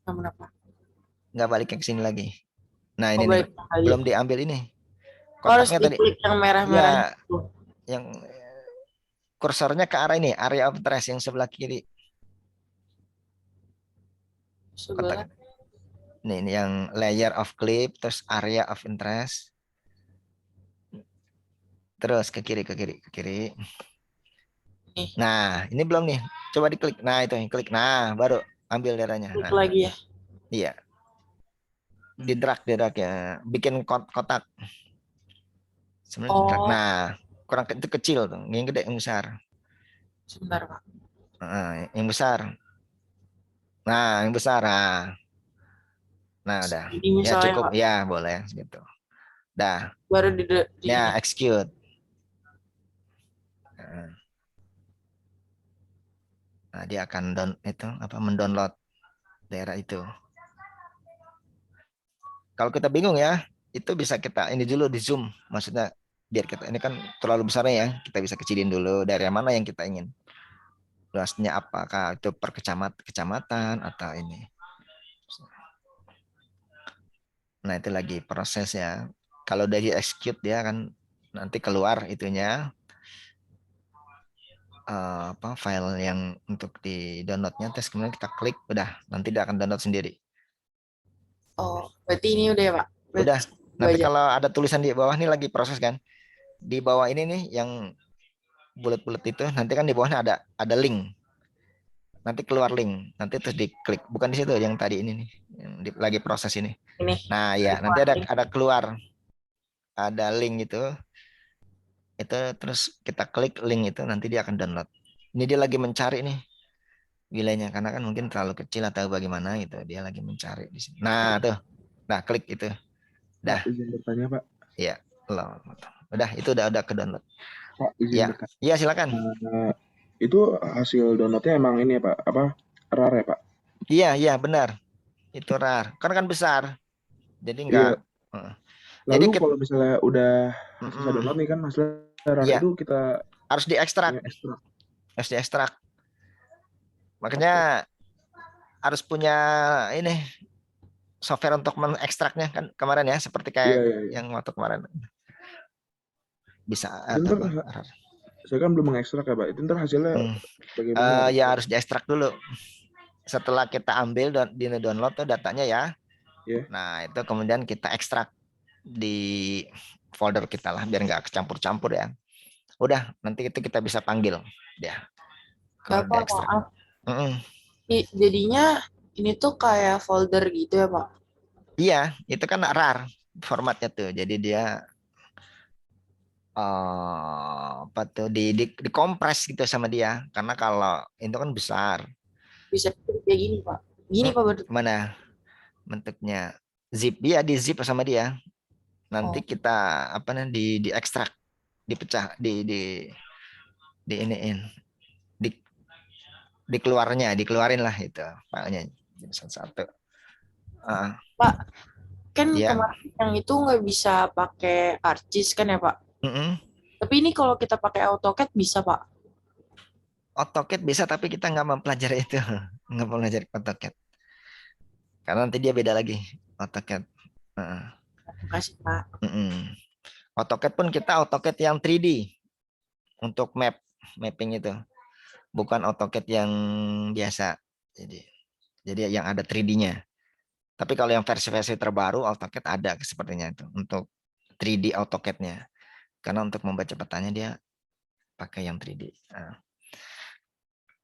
Yang Pak? Nggak balik ke sini lagi. Nah, ini balik nih. Belum diambil ini. Harus Kotaknya tadi. diklik yang merah-merah Ya, itu. yang kursornya ke arah ini, area of interest yang sebelah kiri. Sebelah. Kotak. Ini yang layer of clip, terus area of interest. Terus ke kiri. Nih. Nah, ini belum nih. Coba diklik. Nah, itu yang klik. Nah, baru ambil daerahnya. Klik Nah, lagi ya. iya. Di drag ya. Bikin kotak. Sebenarnya drag. Nah, kurang itu kecil tuh. Yang gede, yang besar. Sebentar, Pak. Nah, yang besar. Nah, yang besar. Nah, udah. Ini Ya misalnya, cukup. Pak. Ya, boleh gitu. Dah. Baru Ya, execute. Nah, dia akan mendownload daerah itu. Kalau kita bingung ya, itu bisa kita ini dulu di zoom. Maksudnya biar kita ini kan terlalu besarnya ya, kita bisa kecilin dulu daerah mana yang kita ingin. Luasnya apakah itu per kecamatan atau ini. Nah, itu lagi proses ya. Kalau dari execute dia kan nanti keluar itunya file yang untuk di downloadnya, terus kemudian kita klik, udah nanti dia akan download sendiri. Oh, berarti ini udah ya, Pak? Udah. Nanti kalau ada tulisan di bawah nih lagi proses kan. Di bawah ini nih yang bulat-bulat itu nanti kan di bawahnya ada link. nanti keluar link, nanti terus diklik. Bukan di situ yang tadi ini nih, yang lagi proses ini. Ini. Nah ya, nanti ada keluar, ada link itu terus kita klik link itu, nanti dia akan download. Ini dia lagi mencari nih wilayahnya, karena kan mungkin terlalu kecil atau bagaimana gitu, dia lagi mencari di sini. Nah tuh, nah klik itu, dah. Pak, izin bertanya Pak. Iya, udah itu udah ke download. Pak, izin Ya, bertanya. iya silakan. Itu hasil downloadnya emang ini ya Pak, apa RAR ya Pak? Iya benar, itu RAR, karena kan besar, jadi Iya. enggak. Lalu Jadi kalau misalnya udah selesai download nih kan hasil RAR Iya. itu kita harus diekstrak, ekstrak. harus diekstrak. Makanya harus punya ini software untuk mengekstraknya kan kemarin ya, seperti kayak Iya. yang waktu kemarin. Bisa Itu atau ntar, apa? saya kan belum mengekstrak ya Pak. Itu ntar hasilnya bagaimana? Ya harus diekstrak dulu. Setelah kita ambil di download tuh datanya ya. Iya. Nah itu kemudian kita ekstrak di folder kita lah, biar nggak kecampur-campur ya. Udah, nanti itu kita bisa panggil dia. Kalau Bapak, diekstrak. maaf. Jadinya ini tuh kayak folder gitu ya Pak? Iya, itu kan RAR formatnya tuh. Jadi dia apa tuh dikompres gitu sama dia, karena kalau itu kan besar. Bisa kayak gini Pak. Gini Pak. Mana bentuknya zip, dia di zip sama dia. Nanti kita apa nih diekstrak, dipecah, iniin, dikeluarin lah itu filenya satu-satu. Pak, kan Iya. kemarin yang itu nggak bisa pakai ArcGIS kan ya Pak? Tapi ini kalau kita pakai AutoCAD bisa Pak? AutoCAD bisa, tapi kita nggak mempelajari itu, nggak mempelajari AutoCAD. Karena nanti dia beda lagi AutoCAD. Terima kasih Pak. AutoCAD pun kita AutoCAD yang 3D untuk mapping itu, bukan AutoCAD yang biasa. Jadi yang ada 3D-nya. Tapi kalau yang versi-versi terbaru AutoCAD ada sepertinya itu untuk 3D AutoCAD-nya. Karena untuk membaca petanya dia pakai yang 3D.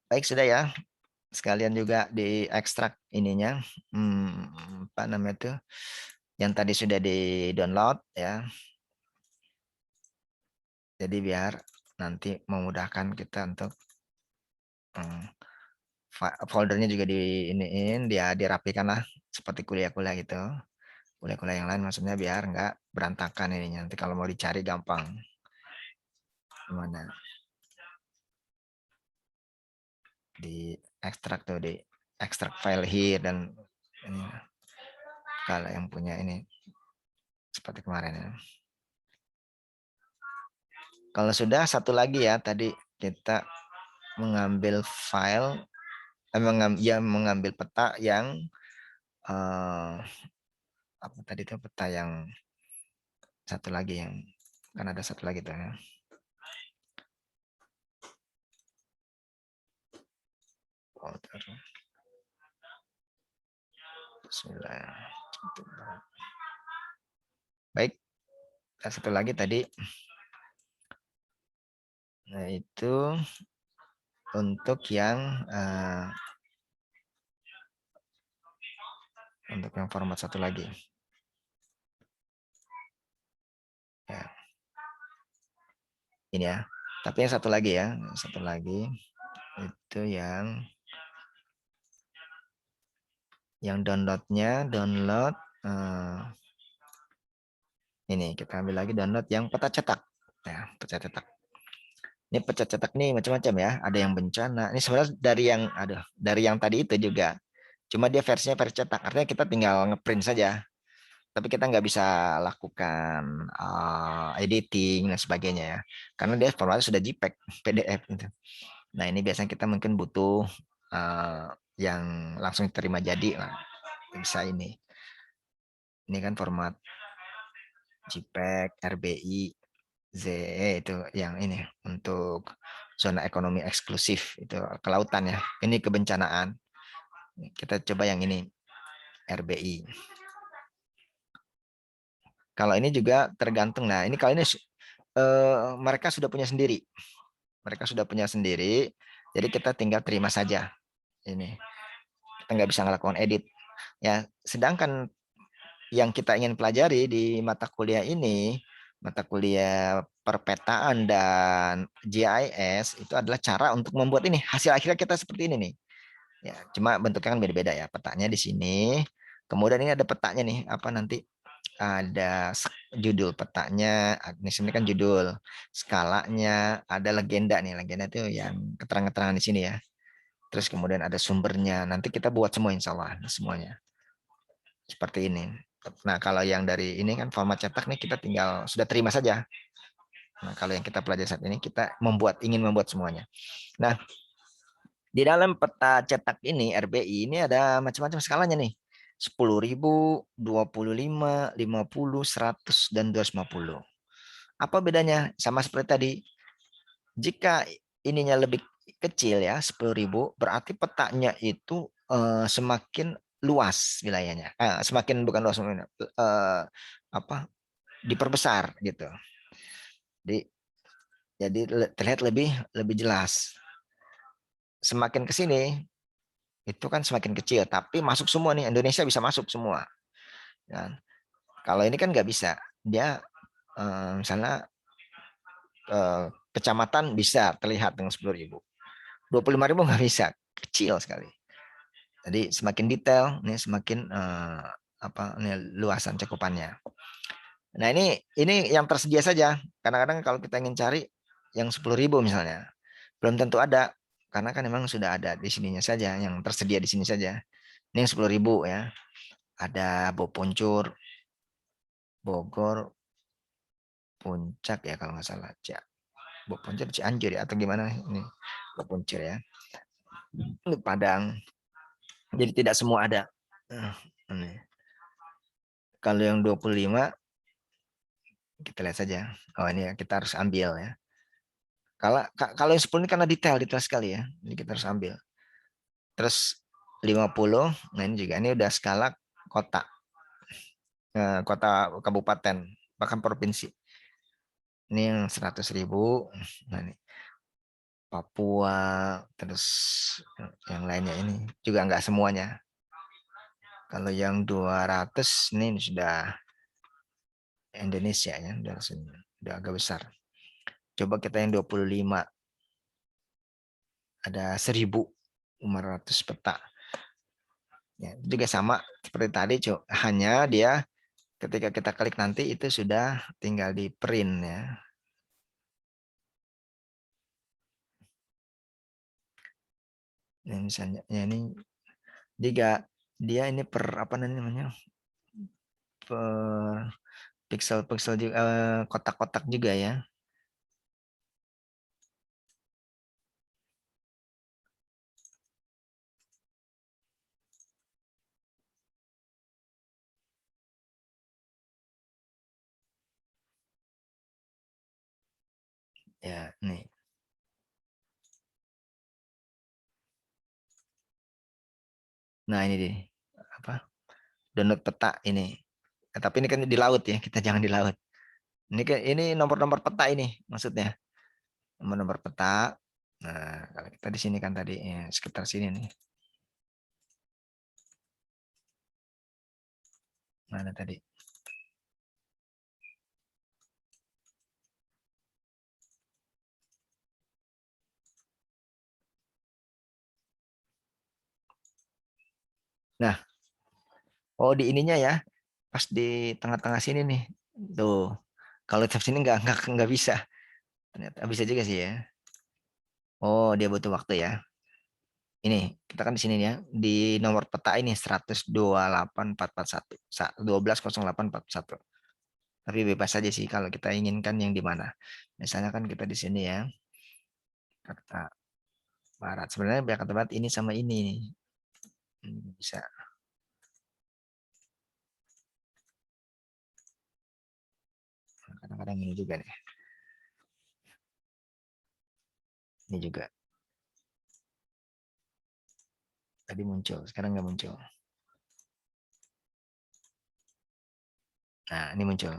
Baik, sudah ya. Sekalian juga diekstrak ininya, apa namanya itu, yang tadi sudah di-download ya. Jadi biar nanti memudahkan kita untuk foldernya juga dia dirapikan lah, seperti kuliah-kuliah gitu. Kuliah-kuliah yang lain maksudnya biar nggak berantakan ininya. Nanti kalau mau dicari gampang. Gimana? Di ekstrak tuh, di ekstrak file here dan ini. Kalau yang punya ini seperti kemarin ya. Kalau sudah, satu lagi ya, tadi kita mengambil file, mengambil peta yang apa tadi itu, peta yang satu lagi, yang kan ada satu lagi tuh ya. Bismillah. Baik, satu lagi tadi. Nah itu untuk yang format satu lagi. Ya. Ini ya. Tapi yang satu lagi ya, satu lagi itu yang downloadnya, ini kita ambil lagi download yang peta cetak. Ya, peta cetak. Ini peta cetak nih macam-macam ya. Ada yang bencana. Ini sebenarnya dari yang tadi itu juga. Cuma dia versinya versi cetak. Artinya kita tinggal ngeprint saja. Tapi kita nggak bisa lakukan editing dan sebagainya ya. Karena dia formatnya sudah JPEG, PDF gitu. Nah ini biasanya kita mungkin butuh yang langsung diterima jadi lah. Bisa ini. Ini kan format JPEG, RBI, ZE itu yang ini untuk zona ekonomi eksklusif itu kelautan ya. Ini kebencanaan. Kita coba yang ini RBI. Kalau ini juga tergantung. Nah ini kalau ini mereka sudah punya sendiri. Mereka sudah punya sendiri. Jadi kita tinggal terima saja. ini kita nggak bisa ngelakukan edit ya. Sedangkan yang kita ingin pelajari di mata kuliah ini, mata kuliah perpetaan dan GIS, itu adalah cara untuk membuat ini hasil akhirnya kita seperti ini nih ya. Cuma bentuknya kan beda-beda ya. Petanya di sini, kemudian ini ada petanya nih, apa nanti ada judul petanya, di sini kan judul, skalanya, ada legenda nih, legenda itu yang keterangan-keterangan di sini ya. Terus kemudian ada sumbernya, nanti kita buat semua insya Allah semuanya seperti ini. Nah kalau yang dari ini kan format cetak nih, kita tinggal sudah terima saja. Nah kalau yang kita pelajari saat ini, kita ingin membuat semuanya. Nah di dalam peta cetak ini RBI ini ada macam-macam skalanya nih. 10.000, 25, 50, 100, dan 250. Apa bedanya? Sama seperti tadi. Jika ininya lebih kecil ya, 10.000, berarti petanya itu semakin luas wilayahnya. Semakin bukan luas, diperbesar gitu. Jadi terlihat lebih jelas. Semakin ke sini itu kan semakin kecil, tapi masuk semua nih, Indonesia bisa masuk semua. Dan kalau ini kan nggak bisa, dia misalnya kecamatan bisa terlihat dengan 10.000, 25.000 nggak bisa, kecil sekali. Jadi semakin detail, nih semakin luasan cakupannya. Nah ini yang tersedia saja. Kadang-kadang kalau kita ingin cari yang 10.000 misalnya, belum tentu ada, karena kan memang sudah ada di sininya saja, yang tersedia di sini saja. Ini yang 10.000 ya. Ada Boponcur, Bogor, Puncak ya kalau nggak salah. Boponcur Cianjur ya, atau gimana ini Boponcur ya. Ini Padang. Jadi tidak semua ada. Ini. Kalau yang 25 kita lihat saja. Oh ini ya, kita harus ambil ya. Kalau yang 10 ini karena detail sekali ya. Jadi kita harus ambil. Terus 50, nah ini juga, ini udah skala kota. Kota kabupaten, bahkan provinsi. Ini yang 100.000. Nah ini Papua, terus yang lainnya ini juga enggak semuanya. Kalau yang 200 ini sudah Indonesia ya, udah agak besar. Coba kita yang 25. Ada 1.500 peta. Ya, juga sama seperti tadi, hanya dia ketika kita klik nanti itu sudah tinggal di print ya. Nah, misalnya ya ini dia ini per apa namanya? Per pixel-pixel juga, kotak-kotak juga ya. Ya, nih. Nah, ini deh. Apa? Download peta ini. Tapi ini kan di laut ya, kita jangan di laut. Ini nomor-nomor peta ini maksudnya. Nomor peta. Nah, kalau kita di sini kan tadi ya, sekitar sini nih. Mana tadi? Nah, oh di ininya ya, pas di tengah-tengah sini nih. Tuh, kalau tab sini nggak bisa. Ternyata bisa juga sih ya. Oh, dia butuh waktu ya. Ini kita kan di sini ya, di nomor peta ini 128.441, 12.08.41. Tapi bebas saja sih kalau kita inginkan yang di mana. Misalnya kan kita di sini ya, Jakarta Barat. Sebenarnya Jakarta Barat ini sama ini bisa. Kadang-kadang ini juga nih. Ini juga. Tadi muncul, sekarang nggak muncul. Nah, ini muncul.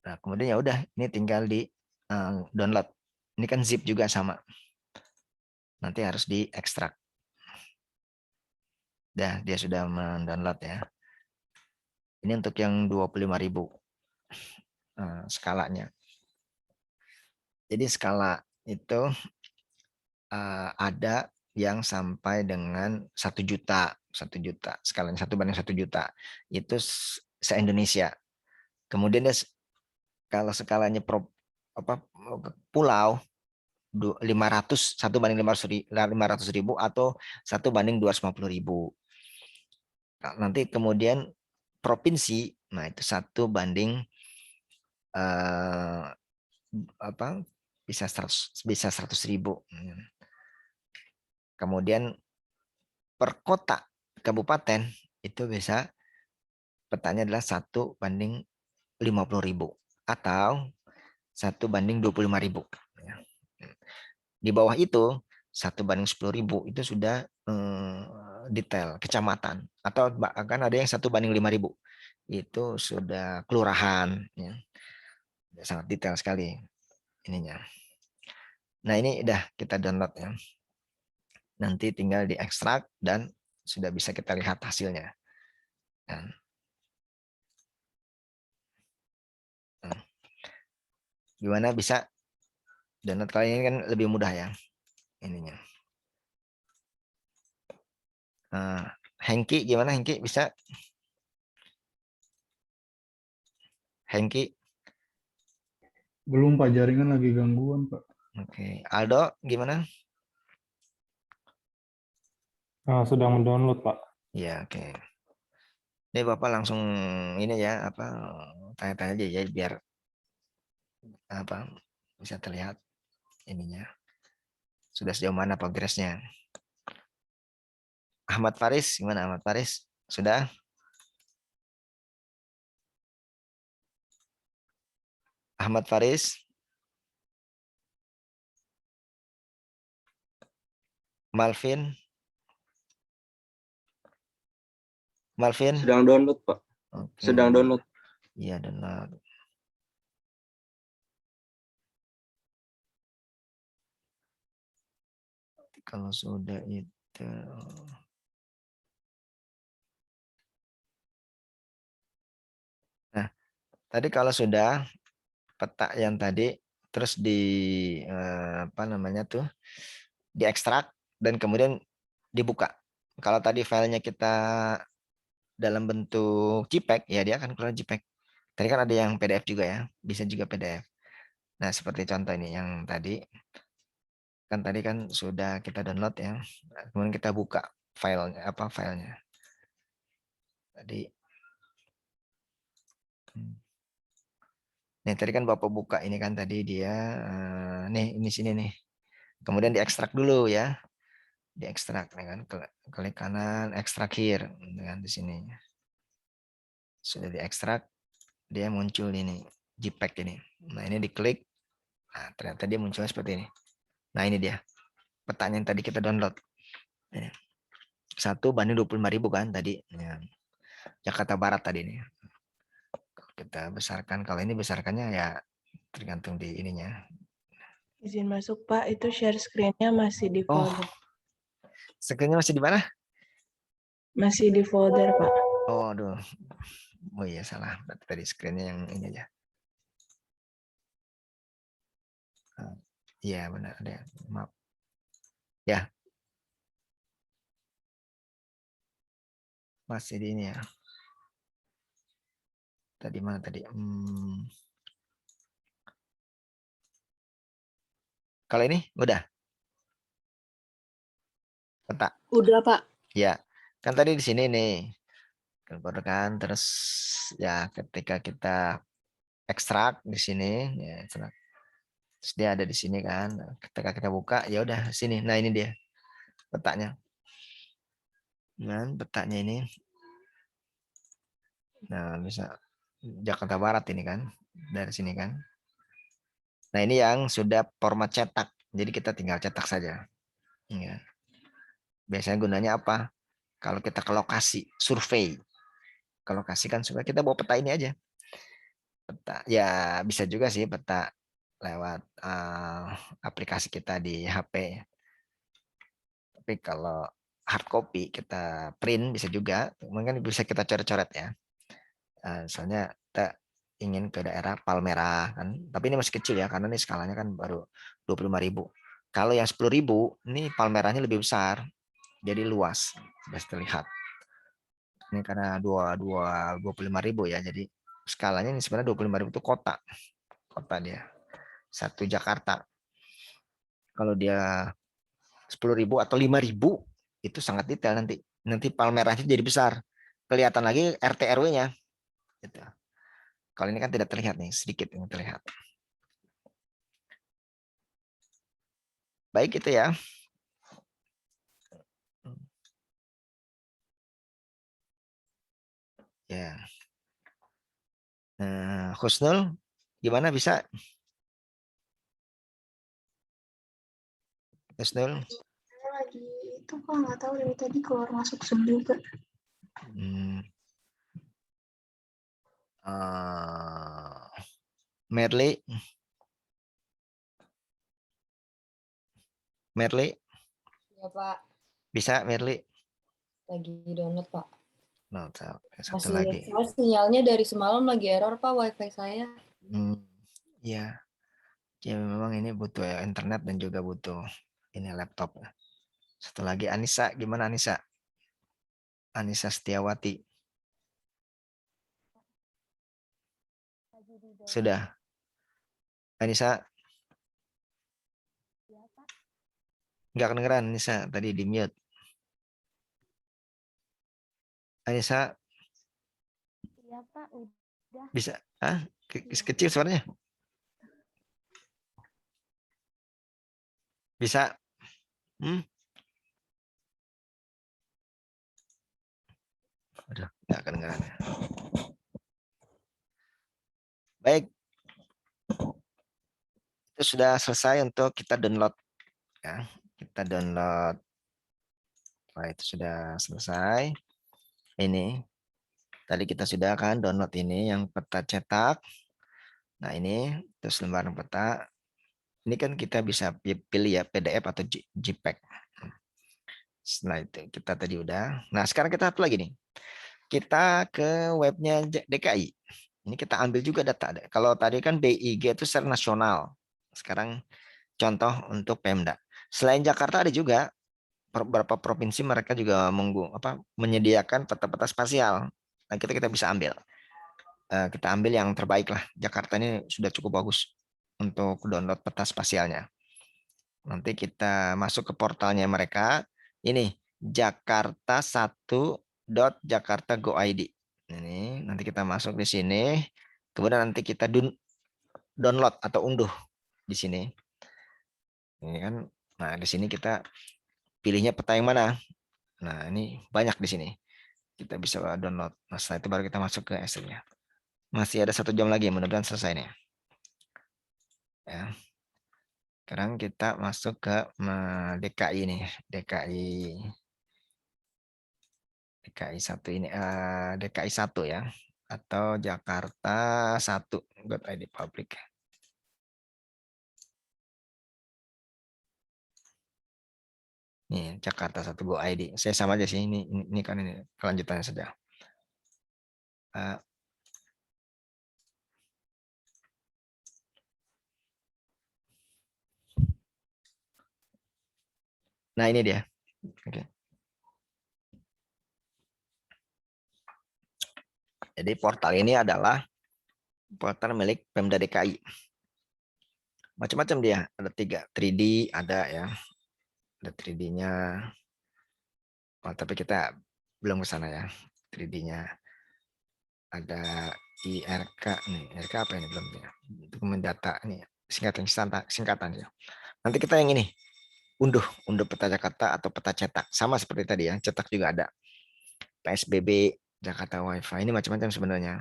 Nah, kemudian ya udah, ini tinggal di download. Ini kan zip juga sama. Nanti harus diekstrak. Dia sudah mendownload ya. Ini untuk yang 25.000 skalanya. Jadi skala itu ada yang sampai dengan 1 juta, 1 juta. Skalanya 1/1 juta. Itu se-Indonesia. Kemudian kalau skalanya pulau 500, 1/500.000 atau 1/250.000. Nanti kemudian provinsi, nah itu 1/100.000, bisa 100.000. Kemudian per kota kabupaten itu bisa petanya adalah 1/50.000 atau 1/25.000. Di bawah itu 1/10.000 itu sudah detail kecamatan, atau bahkan ada yang 1/5.000 itu sudah kelurahan ya. Sangat detail sekali ininya. Nah ini udah kita download ya. Nanti tinggal diekstrak dan sudah bisa kita lihat hasilnya. Gimana bisa download kali ini kan lebih mudah ya ininya. Hengki gimana Hengki, bisa? Hengki? Belum Pak, jaringan lagi gangguan Pak. Oke, Aldo gimana? Sedang mendownload Pak. Ya, oke. Ini Bapak langsung ini ya, tanya-tanya aja ya biar bisa terlihat ininya. Sudah sejauh mana progresnya? Ahmad Faris, gimana Ahmad Faris? Sudah? Ahmad Faris? Malvin? Malvin? Sedang download, Pak. Oke. Sedang download. Iya, download. Kalau sudah itu tadi kalau sudah peta yang tadi terus diekstrak dan kemudian dibuka. Kalau tadi filenya kita dalam bentuk JPEG ya dia akan keluar JPEG. Tadi kan ada yang PDF juga ya, bisa juga PDF. Nah, seperti contoh ini yang tadi kan sudah kita download ya. Kemudian kita buka filenya. Tadi tadi kan Bapak buka ini kan tadi dia ini sini nih. Kemudian diekstrak dulu ya. Diekstrak kan klik kanan ekstrak here dengan di sini. Sudah diekstrak, dia muncul ini JPEG ini. Nah, ini diklik. Nah, ternyata dia munculnya seperti ini. Nah, ini dia. Petanya yang tadi kita download. 1/25.000 kan tadi. Ya. Jakarta Barat tadi ini. Kita besarkan, kalau ini besarkannya ya tergantung di ininya. Izin masuk Pak, itu share screen-nya masih di folder. Screen-nya masih di mana? Masih di folder Pak. Oh, aduh. Oh iya salah. Berarti tadi screen-nya yang ini aja. Iya benar ada. Maaf. Ya. Masih di ini ya. Tadi mana tadi? Kalau ini udah? Peta. Udah Pak. Ya. Kan tadi di sini nih. Kan terus ya ketika kita ekstrak di sini ya ekstrak. Terus dia ada di sini kan. Ketika kita buka ya udah sini. Nah, ini dia petanya. Dan petanya ini. Nah, bisa Jakarta Barat ini kan. Dari sini kan. Nah, ini yang sudah format cetak. Jadi kita tinggal cetak saja. Ya. Biasanya gunanya apa? Kalau kita ke lokasi, survei. Ke lokasi kan supaya kita bawa peta ini aja. Peta ya bisa juga sih peta lewat aplikasi kita di HP. Tapi kalau hard copy, kita print bisa juga, mungkin bisa kita coret-coret ya. Misalnya kita ingin ke daerah Palmerah kan, tapi ini masih kecil ya karena ini skalanya kan baru 25.000. Kalau yang 10.000 ini Palmerahnya lebih besar, jadi luas, sudah terlihat. Ini karena 25.000 ya, jadi skalanya ini sebenarnya 25.000 itu kota dia, satu Jakarta. Kalau dia 10.000 atau 5.000 itu sangat detail, nanti Palmerahnya jadi besar, kelihatan lagi RT RW-nya. Gitu. Kalau ini kan tidak terlihat nih, sedikit yang terlihat. Baik itu ya. Ya. Husnul, gimana bisa? Husnul? Saya lagi itu kok nggak tahu dari tadi keluar masuk Zoom juga. Merli? Ya Pak, Bisa Merli? lagi download Pak. No, satu Masih lagi. sinyalnya dari semalam lagi error Pak, wifi saya. Ya. Ya memang ini butuh ya internet dan juga butuh ini laptop. Satu lagi Anissa, gimana Anissa? Anissa Setiawati. Sudah. Anissa? Enggak kedengeran Anissa, tadi di mute. Anissa? Iya Pak, udah. Bisa? Kecil suaranya? Bisa? Aduh, enggak kedengeran. Baik. Itu sudah selesai untuk kita download. Ya, kita download. Nah, itu sudah selesai. Ini. Tadi kita sudah kan download ini yang peta cetak. Nah ini, terus lembaran peta. Ini kan kita bisa pilih ya PDF atau JPEG. Setelah itu kita tadi udah. Nah sekarang kita apa lagi nih? Kita ke webnya DKI. Ini kita ambil juga data. Kalau tadi kan BIG itu secara nasional. Sekarang contoh untuk Pemda. Selain Jakarta ada juga beberapa provinsi mereka juga menyediakan peta-peta spasial. Nah kita bisa ambil. Kita ambil yang terbaik lah. Jakarta ini sudah cukup bagus untuk download peta spasialnya. Nanti kita masuk ke portalnya mereka. Ini jakarta1.jakarta.go.id. Ini nanti kita masuk di sini. Kemudian nanti kita download atau unduh di sini. Ini kan. Nah, di sini kita pilihnya peta yang mana. Nah, ini banyak di sini. Kita bisa download. Nah, setelah itu baru kita masuk ke Excel-nya. Masih ada 1 jam lagi, mudah-mudahan selesai nih. Ya. Sekarang kita masuk ke DKI nih, DKI 1 ini, DKI 1 ya, atau Jakarta 1.id public. Nih Jakarta 1.go.id. Saya sama aja sih, ini kan ini kelanjutannya saja. Nah ini dia. Oke. Jadi portal ini adalah portal milik Pemda DKI. Macam-macam dia, ada 3 3D ada ya, ada 3D-nya. Oh, tapi kita belum ke sana ya, 3D-nya. Ada IRK nih, IRK apa ini belum ya? Dokumen data ini singkatan ya. Nanti kita yang ini unduh peta Jakarta atau peta cetak, sama seperti tadi ya, cetak juga ada. PSBB Jakarta WiFi ini macam-macam sebenarnya.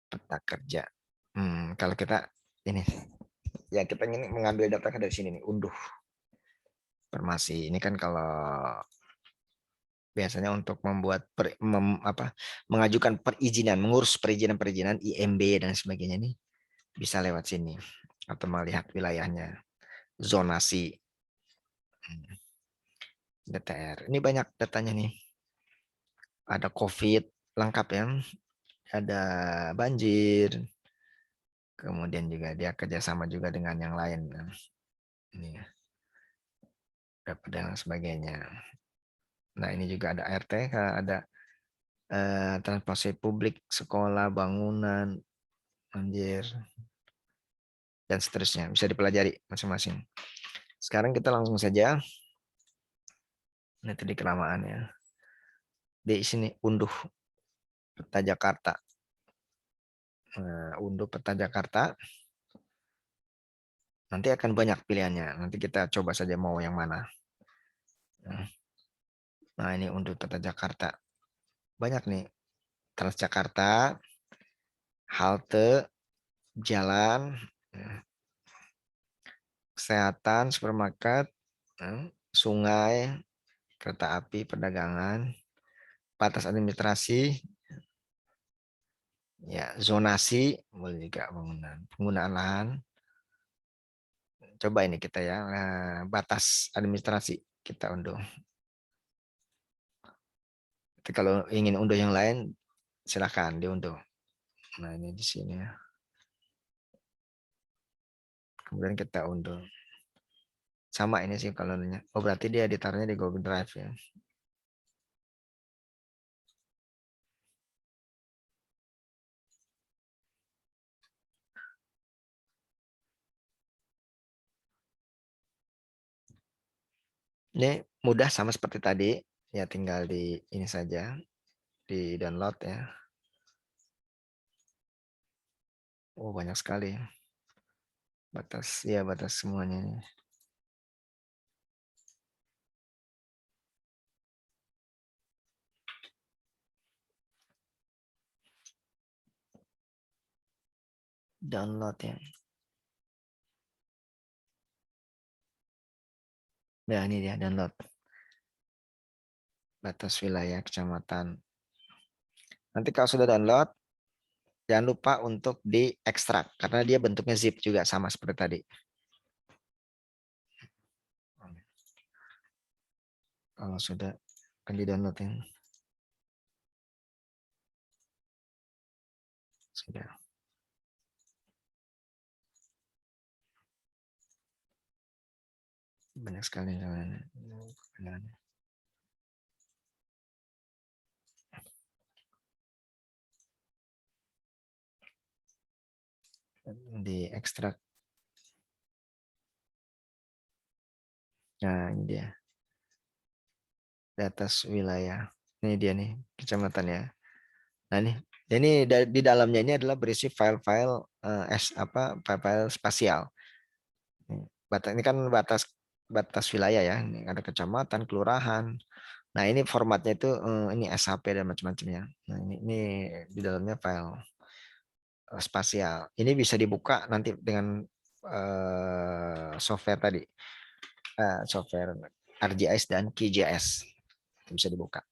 Peta kerja. Kalau kita ini ya kita ingin mengambil data dari sini nih, unduh informasi. Ini kan kalau biasanya untuk membuat mengajukan perizinan, mengurus perizinan IMB dan sebagainya ini bisa lewat sini atau melihat wilayahnya, zonasi. DTR. Ini banyak datanya nih. Ada COVID lengkap ya. Ada banjir. Kemudian juga dia kerjasama juga dengan yang lain. Nah, ini ya. Dapat dan sebagainya. Nah ini juga ada RT, ada transportasi publik, sekolah, bangunan, banjir, dan seterusnya. Bisa dipelajari masing-masing. Sekarang kita langsung saja. Ini tadi kelamaan ya. Di sini unduh peta Jakarta. Unduh peta Jakarta. Nanti akan banyak pilihannya. Nanti kita coba saja mau yang mana. Nah ini unduh peta Jakarta. Banyak nih. Transjakarta, halte, jalan, kesehatan, supermarket, sungai, kereta api, perdagangan, batas administrasi, ya zonasi, boleh juga penggunaan lahan. Coba ini kita ya, batas administrasi kita unduh. Tapi kalau ingin unduh yang lain, silakan diunduh. Nah ini di sini ya. Kemudian kita unduh. Sama ini sih kalau oh berarti dia ditaruhnya di Google Drive ya. Ini mudah sama seperti tadi, ya tinggal di ini saja, di download ya. Oh banyak sekali. Batas, ya batas semuanya. Download ya. Nah ini dia download. Batas wilayah kecamatan. Nanti kalau sudah download, jangan lupa untuk diekstrak karena dia bentuknya zip juga sama seperti tadi. Kalau sudah akan di-download ya. Sudah. Banyak sekali diekstrak. Nah ini dia. Batas wilayah. Ini dia nih kecamatannya. Nah ini di dalamnya ini adalah berisi file-file file-file spasial. Ini kan batas wilayah ya. Ini ada kecamatan, kelurahan. Nah ini formatnya itu ini SHP dan macam-macamnya. Nah ini di dalamnya file spasial. Ini bisa dibuka nanti dengan software tadi, software ArcGIS dan QGIS bisa dibuka.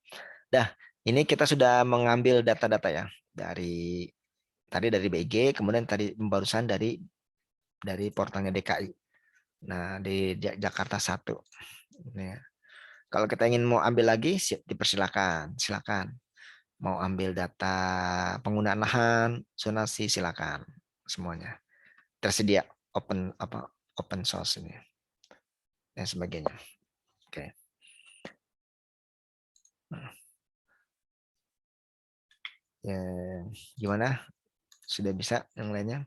Dah, ini kita sudah mengambil data-data ya dari tadi dari BG, kemudian tadi barusan dari portalnya DKI. Nah di Jakarta 1. Nah, kalau kita ingin mau ambil lagi, dipersilakan, silakan. Mau ambil data penggunaan lahan, zonasi, silakan semuanya. Tersedia open source ini dan sebagainya. Oke. Nah. Ya, gimana? Sudah bisa yang lainnya?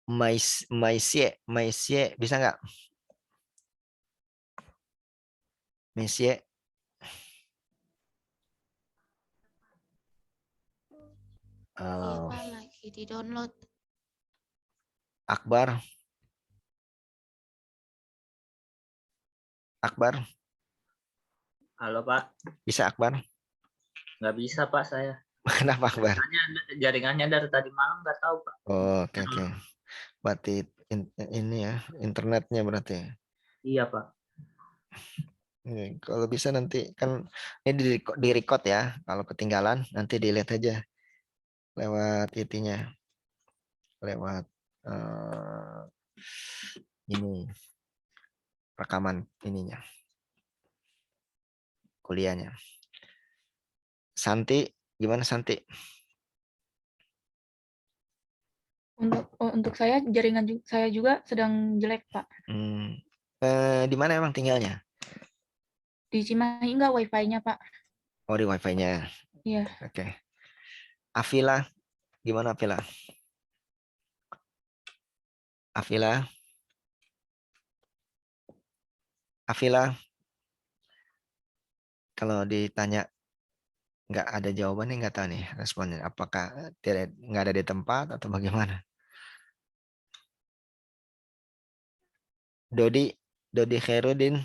Maisie bisa nggak? Maisie. Iya Pak, lagi di download. Akbar. Halo Pak. Bisa Akbar? Nggak bisa Pak saya. Kenapa Akbar? Jaringannya dari tadi malam nggak tahu Pak. Oh, oke. Berarti ini ya internetnya berarti. Iya Pak. Kalau bisa nanti kan ini di record ya. Kalau ketinggalan nanti dilihat aja lewat itinya, lewat ini rekaman ininya. kuliahnya. Santi, gimana Santi? Untuk saya jaringan saya juga sedang jelek, Pak. Di mana emang tinggalnya? Di Cimahi enggak wifi-nya, Pak? Oh, di wifi-nya. Iya. Oke. Afila, gimana Afila? Afila? Afila? Kalau ditanya nggak ada jawabannya, nggak tahu nih responnya. Apakah nggak ada di tempat atau bagaimana? Dodi Khairuddin.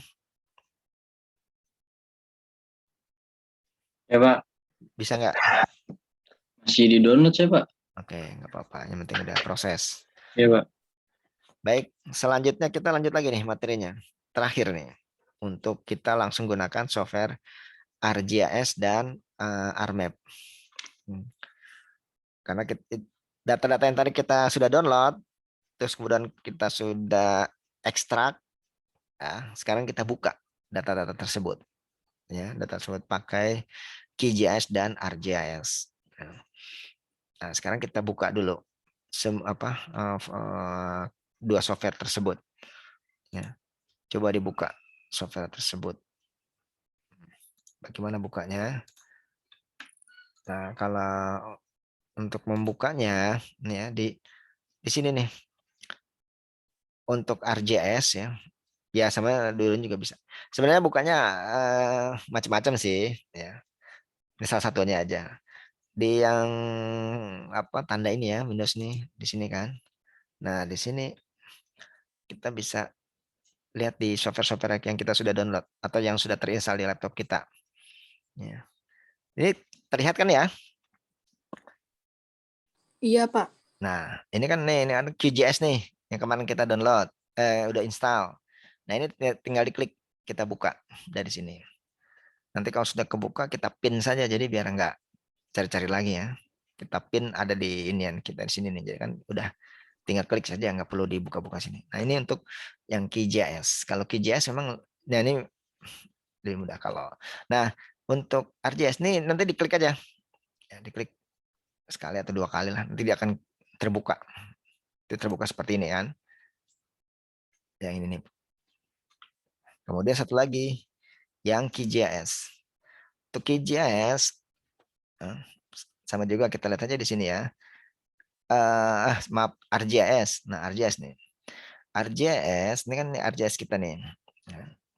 Ya Pak, Bisa nggak? masih di download saya Pak. Oke, nggak apa-apa. Yang penting udah proses. Ya Pak. Baik, selanjutnya kita lanjut lagi nih materinya. Terakhir nih, untuk kita langsung gunakan software ArcGIS dan ArcMap. Karena data-data yang tadi kita sudah download, terus kemudian kita sudah ekstrak, ya, sekarang kita buka data-data tersebut. Ya, data tersebut pakai QGIS dan ArcGIS. Nah, sekarang kita buka dulu dua software tersebut. Ya, coba dibuka software tersebut. Bagaimana bukanya? Nah, kalau untuk membukanya, nih ya, di sini nih. Untuk ArcGIS ya, ya sama dulu juga bisa. Sebenarnya bukanya macam-macam sih, ya. Ini salah satunya aja. Di yang apa tanda ini ya, Windows nih di sini kan. Nah, di sini kita bisa lihat di software-software yang kita sudah download atau yang sudah terinstall di laptop kita. Ya. Ini terlihat kan ya? Iya, Pak. Nah, ini kan nih, ini ada QGIS nih yang kemarin kita download, udah install. Nah, ini tinggal diklik, kita buka dari sini. Nanti kalau sudah kebuka, kita pin saja, jadi biar nggak cari-cari lagi ya. Kita pin ada di inian kita di sini nih, jadi kan udah tinggal klik saja, nggak perlu dibuka-buka sini. Nah, ini untuk yang QGIS. Kalau QGIS memang, nah ini lebih mudah kalau. Nah, untuk ArcGIS nih nanti diklik aja, ya, diklik sekali atau dua kali lah, nanti dia akan terbuka. Itu terbuka seperti ini kan. Yang ini nih. Kemudian satu lagi yang QGIS. Untuk QGIS sama juga kita lihat aja di sini ya. Maaf, ArcGIS. Nah, ArcGIS nih. ArcGIS ini kan ArcGIS kita nih.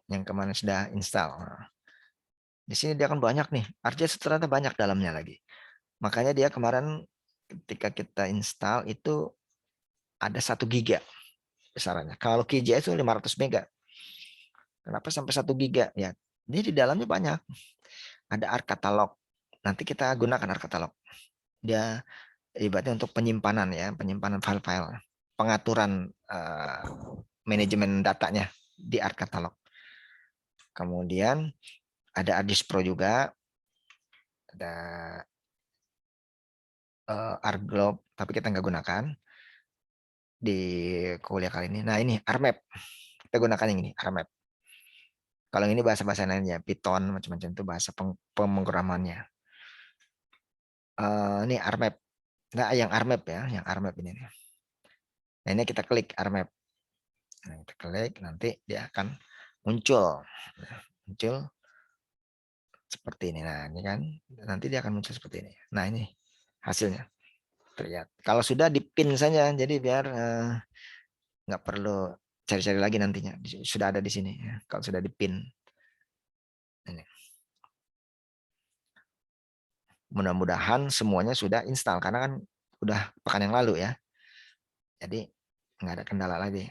Yang kemarin sudah install. Nah, di sini dia akan banyak nih. ArcGIS ternyata banyak dalamnya lagi. Makanya dia kemarin ketika kita install itu ada 1 giga besarannya. Kalau QGIS itu 500 mega. Kenapa sampai 1 giga? Ya, ini di dalamnya banyak. Ada ArcCatalog. Nanti kita gunakan ArcCatalog. Dia ibaratnya untuk penyimpanan ya, penyimpanan file-file, pengaturan manajemen datanya di ArcCatalog. Kemudian ada ArcGIS Pro juga. Ada ArcGlobe, tapi kita nggak gunakan di kuliah kali ini. Nah, ini ArcMap. Kita gunakan yang ini, ArcMap. Kalau ini bahasa-bahasa lainnya, Python, macam-macam itu bahasa pemrogramannya. Ini ArcMap. Nah, yang ArcMap ya, yang ArcMap ini. Nah, ini kita klik ArcMap. Nah, kita klik, nanti dia akan muncul. Muncul seperti ini. Nah, ini kan, nanti dia akan muncul seperti ini. Nah, ini hasilnya. Terlihat. Kalau sudah dipin saja, jadi biar nggak perlu cari-cari lagi nantinya. Sudah ada di sini. Ya. Kalau sudah dipin. Ini. Mudah-mudahan semuanya sudah install karena kan udah pekan yang lalu ya. Jadi nggak ada kendala lagi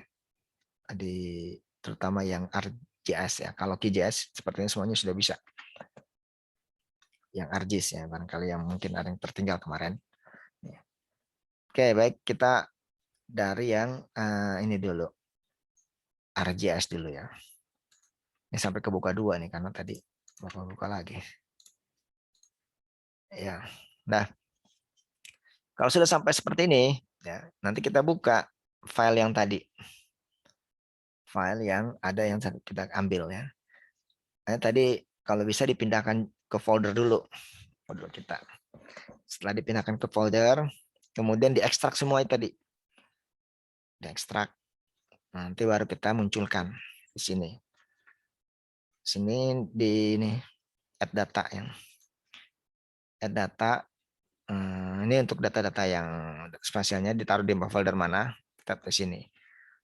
terutama yang ArcGIS ya. Kalau QGIS sepertinya semuanya sudah bisa. Yang ArcGIS ya, barangkali yang mungkin ada yang tertinggal kemarin. Oke, baik, kita dari yang ini dulu. ArcGIS dulu ya. Ini sampai kebuka 2 nih karena tadi buka lagi. Ya. Nah, kalau sudah sampai seperti ini, ya, nanti kita buka file yang tadi. File yang ada yang kita ambil ya. Nah, tadi kalau bisa dipindahkan ke folder dulu, folder kita. Setelah dipindahkan ke folder, kemudian diekstrak semua itu tadi, diekstrak. Nanti baru kita munculkan di sini. Sini di ini add data yang add data. Ini untuk data-data yang spasialnya ditaruh di folder mana, kita di sini.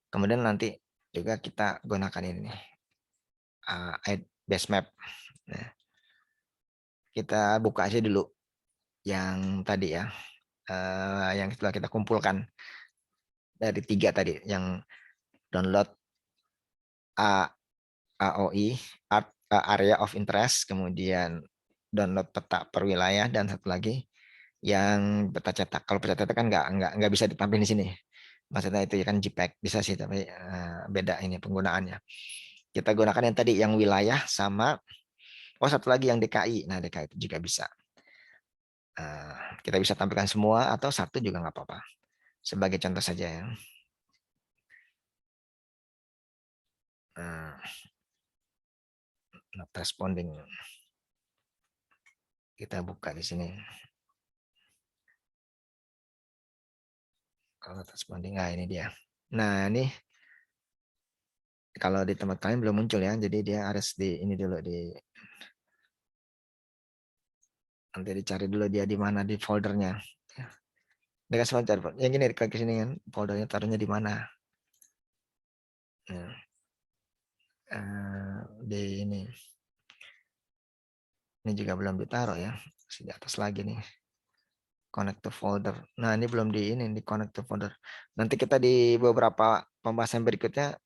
Kemudian nanti juga kita gunakan ini nih, add base map. Nah, kita buka aja dulu yang tadi ya, yang setelah kita kumpulkan dari 3 tadi, yang download AOI, area of interest, kemudian download peta per wilayah, dan satu lagi yang peta cetak. Kalau peta cetak kan nggak bisa ditampil di sini. Maksudnya itu ya kan JPEG bisa sih, tapi beda ini penggunaannya. Kita gunakan yang tadi yang wilayah sama satu lagi yang DKI. Nah, DKI itu juga bisa. Kita bisa tampilkan semua atau satu juga nggak apa-apa. Sebagai contoh saja ya. Not responding. Kita buka di sini. Kalau responding, nah ini dia. Nah ini kalau di tempat kalian belum muncul ya, jadi dia harus di ini dulu nanti dicari dulu dia di mana di foldernya. Dengan sebentar, yang gini klik ke sini kan, foldernya taruhnya di mana? Nah, di ini juga belum ditaruh ya, masih di atas lagi nih. Connect to folder. Nah ini belum di connect to folder. Nanti kita di beberapa pembahasan berikutnya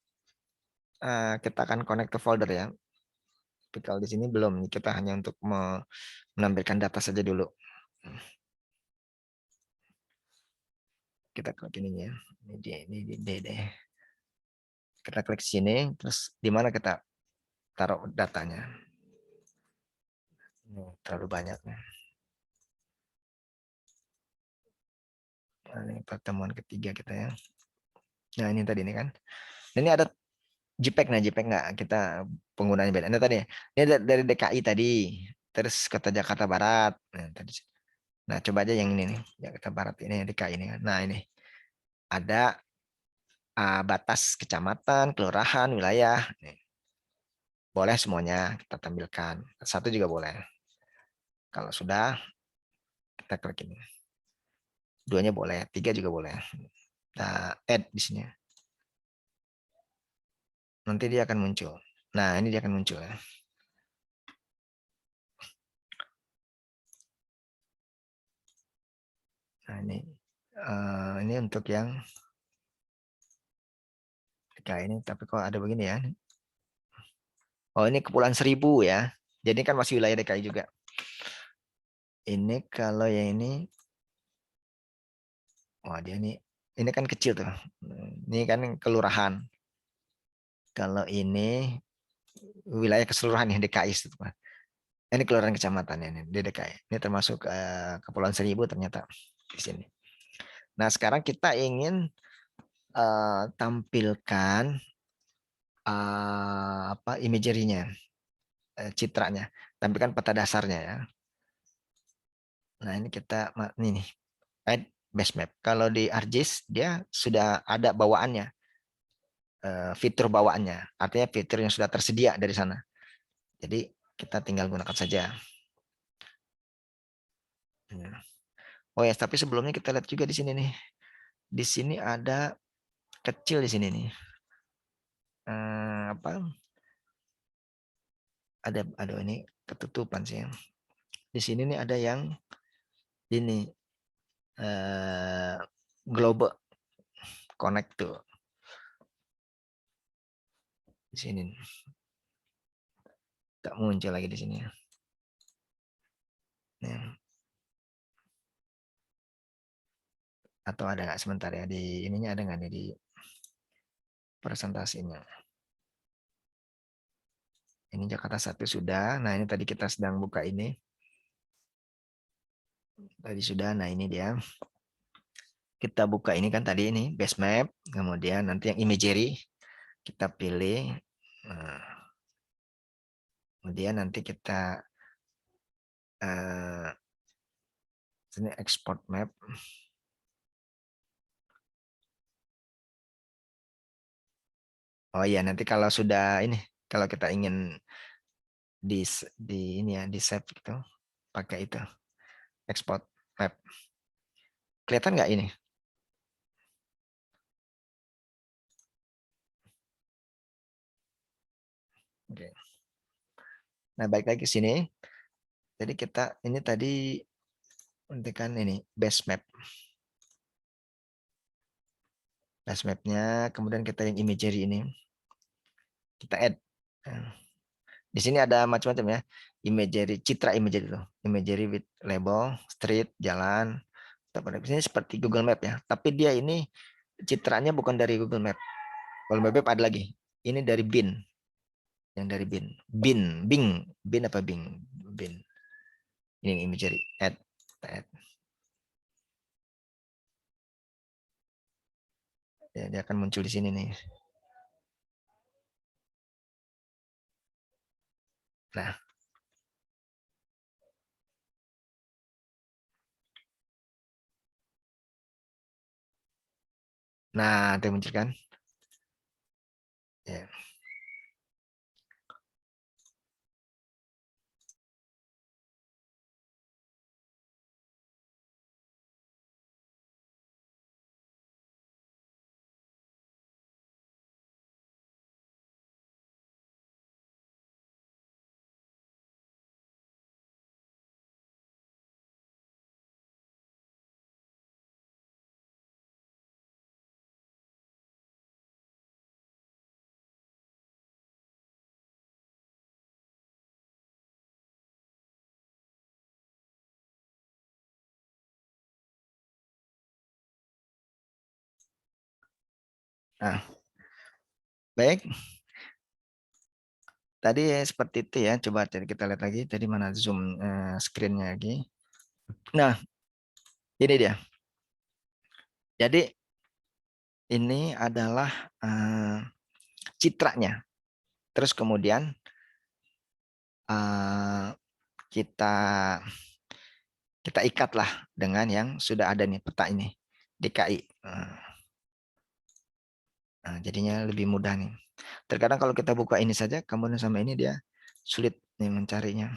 kita akan connect to folder ya. Tapi kalau di sini belum, kita hanya untuk menampilkan data saja dulu. Kita klik ini ya. Ini deh. Kita klik sini, terus di mana kita taruh datanya. Terlalu banyak. Nah, ini pertemuan ketiga kita ya. Nah ini tadi ini kan. Ini ada JPEG, nah JPEG nggak, kita penggunanya beda. Nah tadi ini dari DKI tadi, terus kota Jakarta Barat. Nah coba aja yang ini nih, Jakarta Barat ini DKI ini. Nah ini ada batas kecamatan, kelurahan, wilayah. Boleh semuanya kita tampilkan. Satu juga boleh. Kalau sudah kita klik ini. 2-nya boleh, 3 juga boleh. Nah, add di sini. Nanti dia akan muncul. Nah, ini dia akan muncul ya. Nah, ini untuk yang kayak ini, tapi kok ada begini ya. Oh, ini Kepulauan Seribu ya. Jadi kan masih wilayah DKI juga. Ini kalau yang ini, dia ini kan kecil tuh. Ini kan kelurahan. Kalau ini wilayah keseluruhan ya DKI itu. Ini kelurahan kecamatan ini di DKI. Ini termasuk Kepulauan Seribu ternyata di sini. Nah sekarang kita ingin tampilkan imagery-nya, citranya, tampilkan peta dasarnya ya. Nah ini kita ini add base map. Kalau di ArcGIS dia sudah ada bawaannya, fitur bawaannya, artinya fitur yang sudah tersedia dari sana. Jadi kita tinggal gunakan saja. Oh ya, tapi sebelumnya kita lihat juga di sini nih. Di sini ada kecil di sini nih. Ada ini ketutupan sih. Di sini nih ada yang ini global connect tuh. Di sini. Tak muncul lagi di sini. Nah. Atau ada nggak sebentar ya di ininya, ada nggak nih di presentasinya? Ini Jakarta 1 sudah. Nah ini tadi kita sedang buka ini. Tadi sudah. Nah ini dia. Kita buka ini kan tadi ini base map. Kemudian nanti yang imagery kita pilih. Kemudian nanti kita sini export map. Oh iya, nanti kalau sudah ini, kalau kita ingin di ini ya, di save itu pakai itu export map. Kelihatan nggak ini? Oke. Nah, balik lagi ke sini. Jadi kita ini tadi kan ini base map. Base mapnya, kemudian kita yang imagery ini kita add. Nah, di sini ada macam-macam ya. Imagery, citra imagery itu. Imagery with label, street, jalan. Ini seperti Google Map ya. Tapi dia ini citranya bukan dari Google Map. Google Map ada lagi. Ini dari Bin. Yang dari Bin. Bin apa Bing? Bin. Ini imagery. Add. Ya, dia akan muncul di sini nih. Nah. Nah, itu muncul kan? Ya. Nah, baik. Tadi seperti itu ya. Coba kita lihat lagi. Tadi mana zoom screen-nya lagi. Nah, ini dia. Jadi ini adalah citranya. Terus kemudian kita ikatlah dengan yang sudah ada nih peta ini DKI. Nah, jadinya lebih mudah nih. Terkadang kalau kita buka ini saja, kemudian sama ini dia sulit nih mencarinya.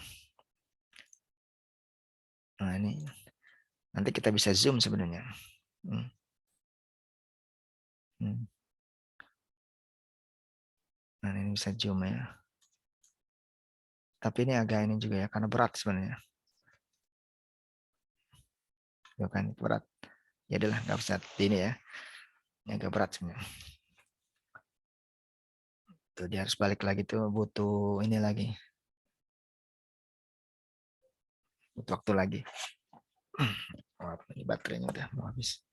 Nah ini nanti kita bisa zoom sebenarnya. Nah ini bisa zoom ya. Tapi ini agak ini juga ya, karena berat sebenarnya. Bukan berat. Ya adalah nggak bisa ini ya. Ini agak berat sebenarnya. Tuh dia harus balik lagi tuh butuh ini lagi. Butuh waktu lagi. Oh, ini baterainya udah mau habis.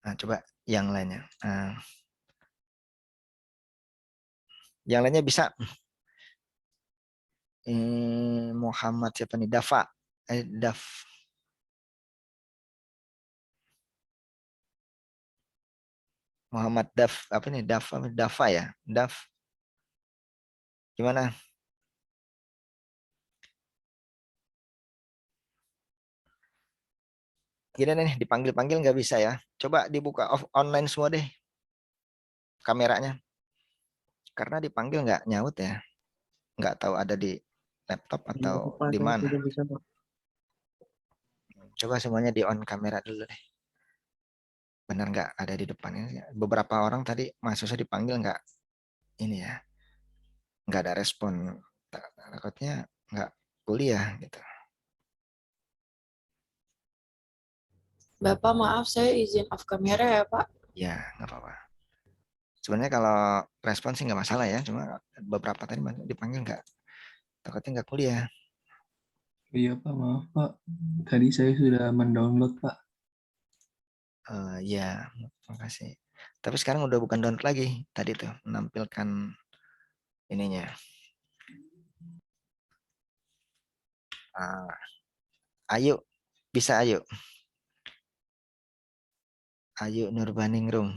Nah, coba yang lainnya. Yang lainnya bisa. Muhammad siapa nih? Dafa. Muhammad Daf. Apa nih? Dafa ya? Daf. Gimana? Gini nih, dipanggil-panggil nggak bisa ya. Coba dibuka online semua deh kameranya. Karena dipanggil nggak nyaut ya. Nggak tahu ada di laptop atau di mana. Coba semuanya di on kamera dulu deh. Benar nggak ada di depannya. Beberapa orang tadi mahasiswa dipanggil nggak ini ya. Nggak ada respon. Takutnya nggak kuliah gitu. Bapak maaf saya izin off kamera ya Pak. Ya nggak apa-apa. Sebenarnya kalau respon sih nggak masalah ya. Cuma beberapa tadi dipanggil nggak. Takutnya nggak kuliah. Iya Pak, maaf Pak. Tadi saya sudah mendownload Pak. Ya, terima kasih. Tapi sekarang udah bukan download lagi. Tadi tuh menampilkan ininya. Ayo, bisa ayo. Ayu Nurbaningrum.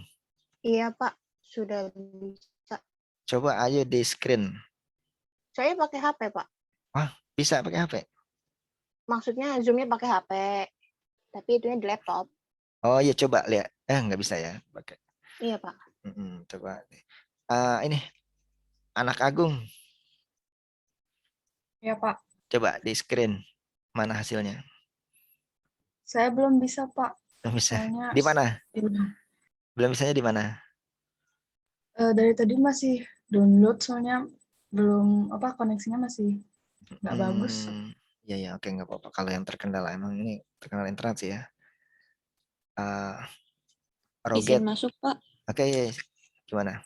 Iya, Pak. Sudah bisa. Coba Ayu di screen. Saya pakai HP, Pak. Wah, bisa pakai HP. Maksudnya Zoom-nya pakai HP. Tapi itunya di laptop. Oh iya, coba lihat. Nggak bisa ya pakai. Iya, Pak. Coba. Ini anak Agung. Ya, Pak. Coba di screen. Mana hasilnya? Saya belum bisa, Pak. Belum bisa. Soalnya Di mana? Iya. Belum bisanya di mana? Dari tadi masih download, soalnya belum koneksinya masih nggak bagus. Iya ya, oke, nggak apa-apa. Kalau yang terkendala emang ini terkendala internet sih ya. Roget. Izin masuk, Pak. Oke, ya. Gimana?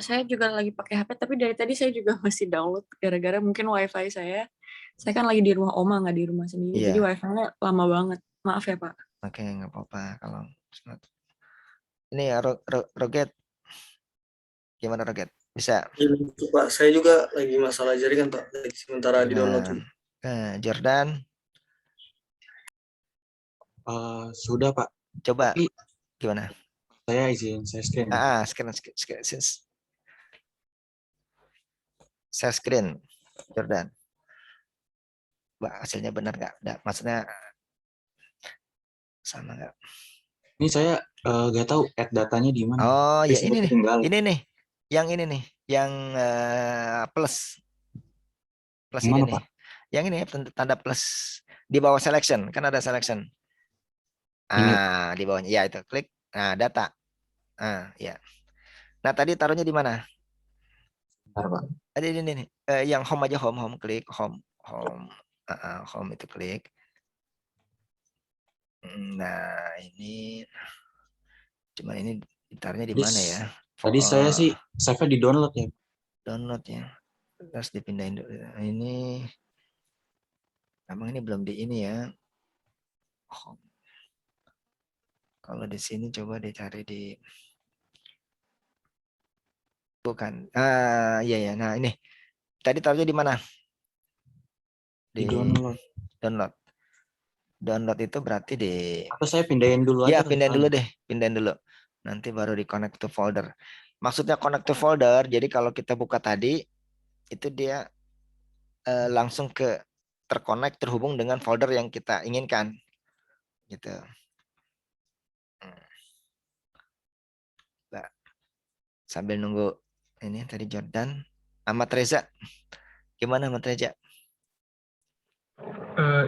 Saya juga lagi pakai HP, tapi dari tadi saya juga masih download gara-gara mungkin WiFi saya. Saya kan lagi di rumah oma, nggak di rumah sendiri. Iya. Jadi WiFi-nya lama banget. Maaf ya, Pak. Oke, nggak apa-apa kalau ini Roget. Gimana Roget? Bisa? Pak, saya juga lagi masalah jaringan Pak, lagi sementara di download. Jordan. Sudah Pak. Coba. Tapi, gimana? Saya izin saya screen. Share screen, Jordan. Mbak, hasilnya benar nggak? Maksudnya sama nggak? Ini saya nggak tahu add datanya di mana. Oh ya, ini nih, yang plus Mana, ini nih. Pak? Yang ini tanda plus di bawah selection, kan ada selection. Di bawahnya, ya itu klik. Nah, data. Ya. Nah, tadi taruhnya di mana? Bentar, Pak. Tadi ini nih, yang home aja, home, klik home. Home itu klik. Nah, ini cuma ini ditaruhnya di mana ya? Tadi saya sih save di download ya. Download ya. Terus dipindahin dulu. Ini emang ini belum di ini ya. Home. Kalau di sini coba dicari di bukan. Iya ya. Nah, ini tadi taruhnya di mana? Di download. Download itu berarti di Atau saya pindahin dulu aja. Ya, pindahin dulu deh, pindahin dulu. Nanti baru di connect to folder. Maksudnya connect to folder, jadi kalau kita buka tadi itu dia langsung terhubung dengan folder yang kita inginkan. Gitu. Nah, sambil nunggu ini tadi Jordan, Ahmad Reza. Gimana Ahmad Reza?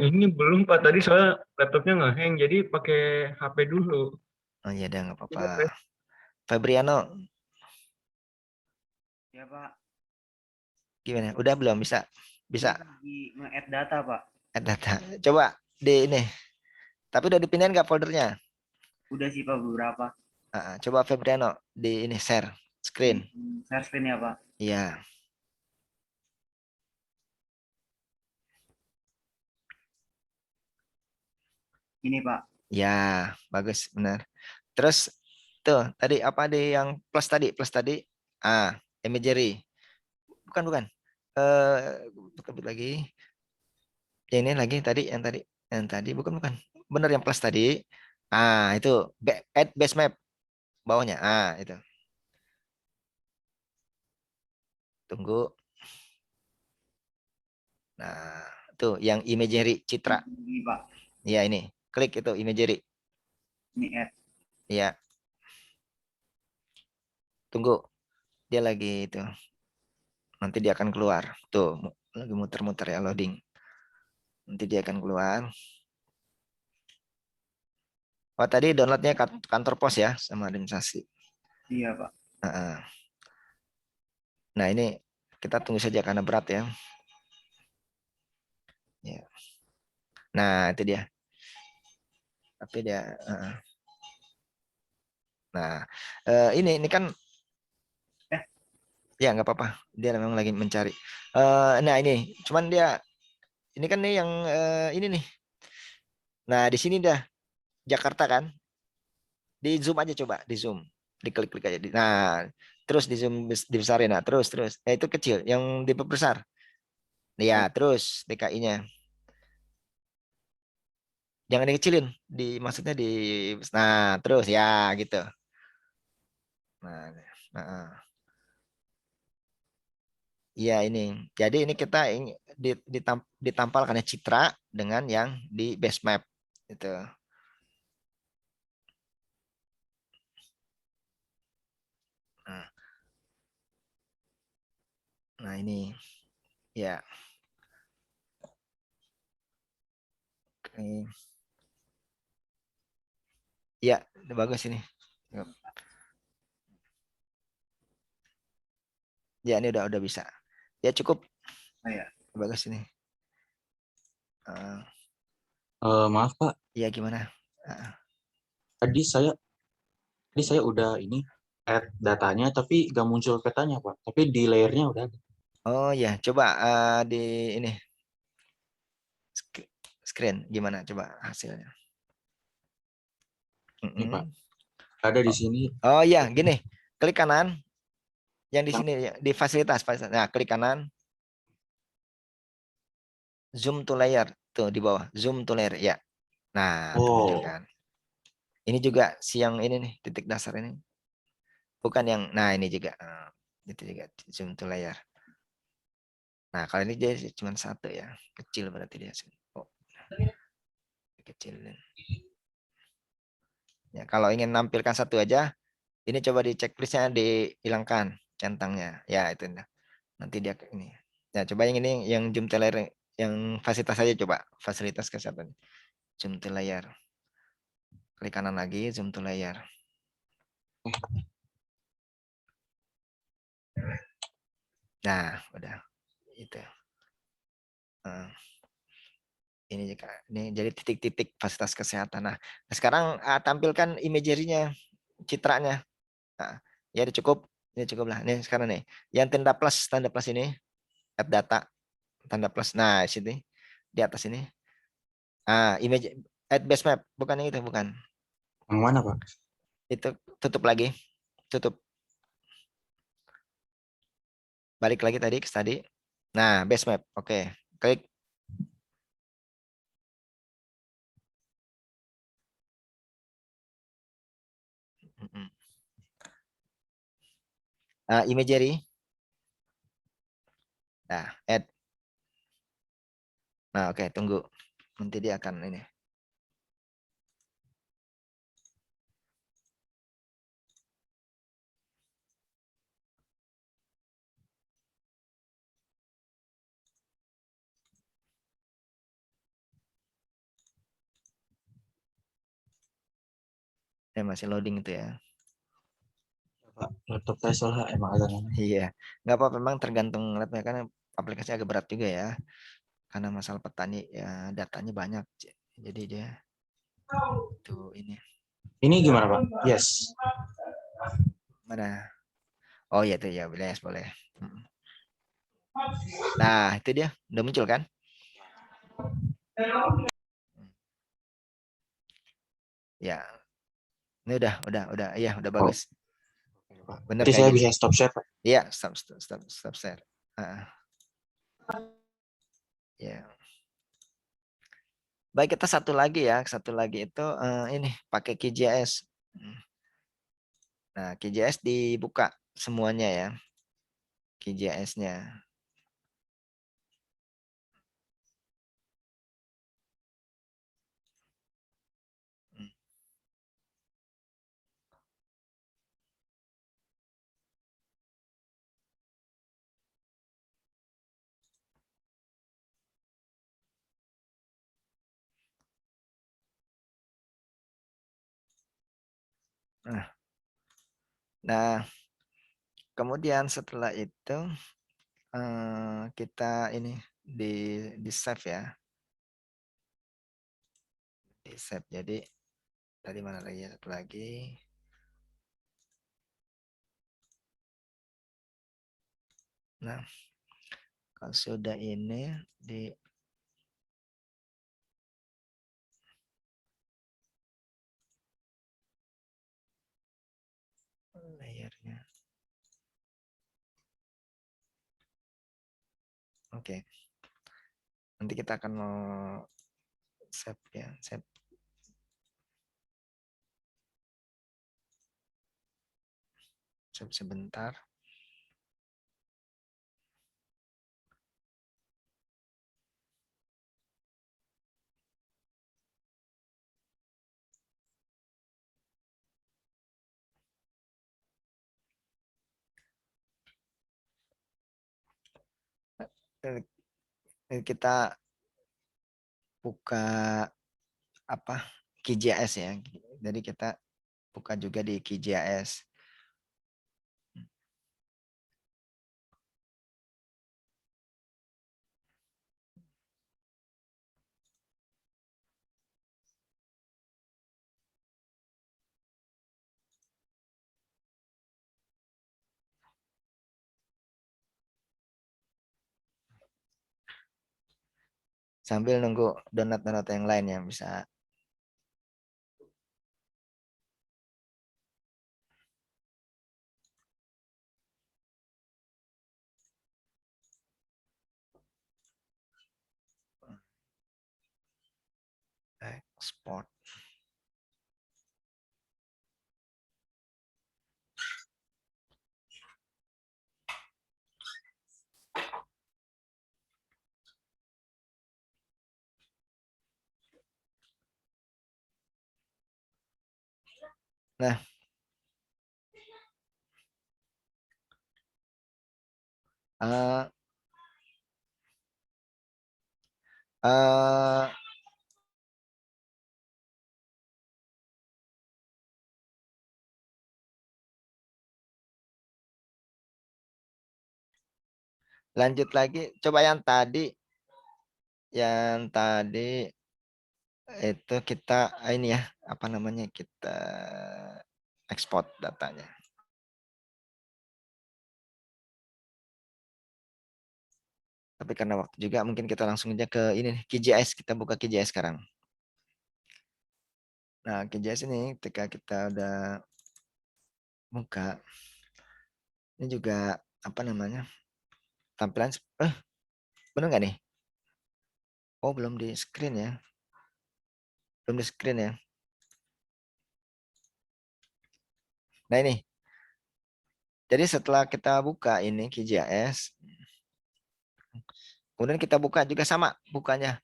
Ini belum Pak, tadi soalnya laptopnya nggak hang, jadi pakai HP dulu. Oh iya, udah nggak apa-apa. Febriano. Ya Pak. Gimana? Udah belum bisa? Bisa. Lagi nge-add data Pak. Add data. Coba di ini. Tapi udah dipindahin nggak foldernya? Udah sih Pak beberapa. Coba Febriano di ini share screen. Share screen ya Pak. Iya. Ini Pak. Ya, bagus, benar. Terus tuh tadi apa di yang plus tadi? Imagery. Bukan. Bukan lagi. Ini lagi tadi yang tadi bukan. Benar yang plus tadi. Itu add base map bawahnya. Itu. Tunggu. Nah, tuh yang imagery citra. Ini Pak. Iya, ini. Klik itu imagery. Ini add. Iya. Tunggu. Dia lagi itu. Nanti dia akan keluar. Tuh, lagi muter-muter ya, loading. Nanti dia akan keluar. Oh, tadi downloadnya kantor pos ya, sama administrasi. Iya, Pak. Nah, ini kita tunggu saja karena berat ya. Ya. Nah, itu dia. Tapi dia nah, ini kan ya nggak apa-apa, dia memang lagi mencari. Nah, ini cuman dia ini kan nih yang ini nih. Nah, di sini dah Jakarta kan. Di zoom aja, coba di zoom, diklik-klik aja. Nah, terus di zoom dibesarin. Nah, terus itu kecil, yang diperbesar. Ya, terus DKI-nya. Jangan dikecilin, maksudnya nah terus ya gitu. Nah, nah, iya ini. Jadi ini kita ditampalkannya citra dengan yang di base map itu. Nah ini ya. Oke. Ya, bagus ini. Ya ini udah bisa. Ya cukup. Oh, ya, bagus ini. Maaf Pak, Iya gimana? tadi saya udah ini add datanya tapi gak muncul petanya Pak. Tapi di layernya udah ada. Oh ya, coba di ini screen gimana coba hasilnya. Ini Pak, ada di sini. Oh iya, gini, klik kanan. Yang di sini di fasilitas. Nah, klik kanan. Zoom to layer tuh di bawah. Zoom to layer ya. Nah, muncul kan. Ini juga siang ini nih titik dasar ini. Bukan yang, nah ini juga. Itu juga zoom to layer. Nah, kalau ini dia cuma satu ya. Kecil berarti dia. Oh. Kecil. Ya, kalau ingin nampilkan satu aja, ini coba di checklistnya dihilangkan centangnya. Ya, itu nanti dia ini. Ya, coba yang ini yang zoom to layer yang fasilitas saja coba. Fasilitas kesehatan. Zoom to layer. Klik kanan lagi, zoom to layer. Nah, udah. Itu. Ini juga ini jadi titik-titik fasilitas kesehatan. Nah, sekarang tampilkan imagery-nya, citranya. Nah, ya udah cukup. Ini cukup lah. Ini sekarang nih. Yang tanda plus ini, add data, tanda plus. Nah, sini di atas ini. Image add base map, bukan yang itu, bukan. Yang mana, Pak? Itu tutup lagi. Tutup. Balik lagi tadi ke tadi. Nah, base map. Oke. Klik. Imagery. Nah, add. Nah, oke, tunggu. Nanti dia akan ini. Masih loading itu ya. Pak, laptop saya soalnya emang agak lama. Iya, nggak apa-apa, memang tergantung lapnya karena aplikasi agak berat juga ya. Karena masalah petani ya datanya banyak, jadi dia tuh ini. Ini gimana Pak? Yes. Mana? Oh ya tuh ya, boleh. Nah itu dia, udah muncul kan? Ya, ini udah, iya udah bagus. Bener Jadi kayak saya gini. bisa stop share Pak? Iya, stop share. Ya. Baik, kita satu lagi itu ini pakai QGIS. Nah, QGIS dibuka semuanya ya. QGIS-nya. Nah, kemudian setelah itu kita ini di save ya. Di save. Jadi tadi mana lagi ya? Satu lagi. Nah, kalau sudah ini di layernya. Oke. Nanti kita akan mau save ya, save Sebentar. Kita buka apa QGIS ya. Jadi kita buka juga di QGIS. Sambil nunggu download yang lain yang bisa. Export. Nah, lanjut lagi, coba yang tadi itu kita ini ya, apa namanya, kita ekspor datanya. Tapi karena waktu juga mungkin kita langsung aja ke ini QGIS, kita buka QGIS sekarang. Nah, QGIS ini ketika kita udah buka, ini juga apa namanya, tampilan bener nggak nih? Oh, belum di screen ya. Belum di screen ya. Nah ini. Jadi setelah kita buka ini QGIS, kemudian kita buka juga sama bukanya.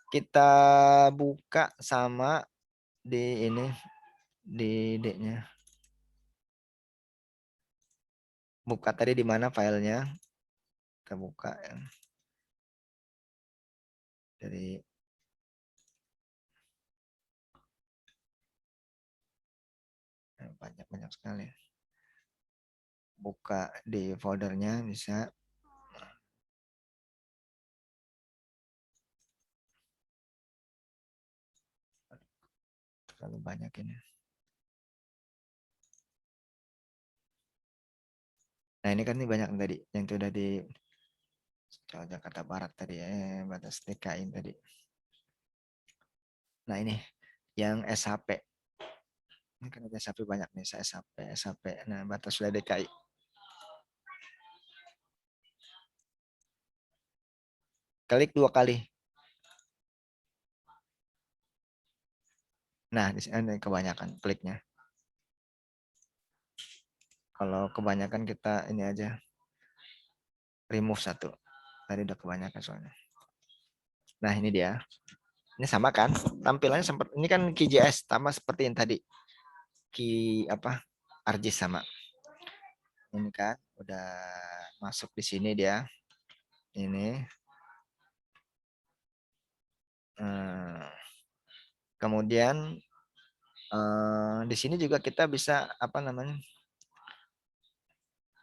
Kita buka sama di ini, di D-nya. Buka tadi di mana filenya. Kita buka ya. Dari banyak sekali. Buka di foldernya bisa. Terlalu banyak ini. Nah ini kan ini banyak tadi yang sudah di Jakarta Barat tadi ya, batas DKI tadi. Nah ini yang SHP. Ini kan ada SHP banyak nih, SHP. Nah batas wilayah DKI. Klik 2 kali. Nah di sini kebanyakan kliknya. Kalau kebanyakan kita ini aja remove 1. Tadi udah kebanyakan soalnya. Nah ini dia. Ini sama kan? Tampilannya seperti ini kan QGIS sama seperti yang tadi. ArcGIS sama. Ini kan udah masuk di sini dia. Ini. Kemudian di sini juga kita bisa apa namanya?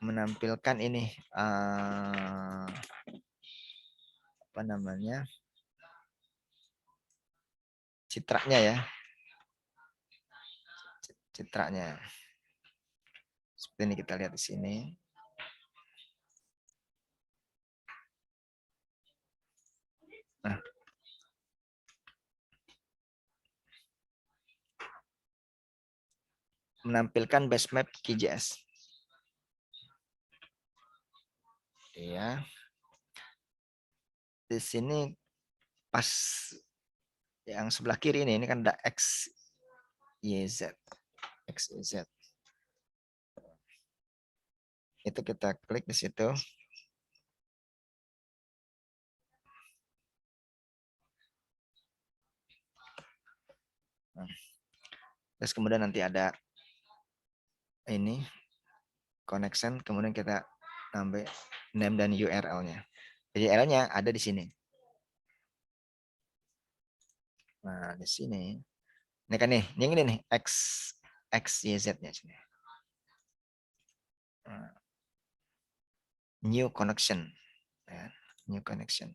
Menampilkan ini apa namanya? Citranya ya. Citranya. Seperti ini kita lihat di sini. Nah. Menampilkan base map QGIS. Ya. Di sini pas yang sebelah kiri ini kan ada X, Y, Z. X, Y, Z. Itu kita klik di situ. Nah, terus kemudian nanti ada ini connection, kemudian kita nambah name dan URL-nya. Jadi URL-nya ada di sini. Nah, di sini. Ini kan nih, yang ini nih, XYZ-nya sini. Nah, new connection. Ya, new connection.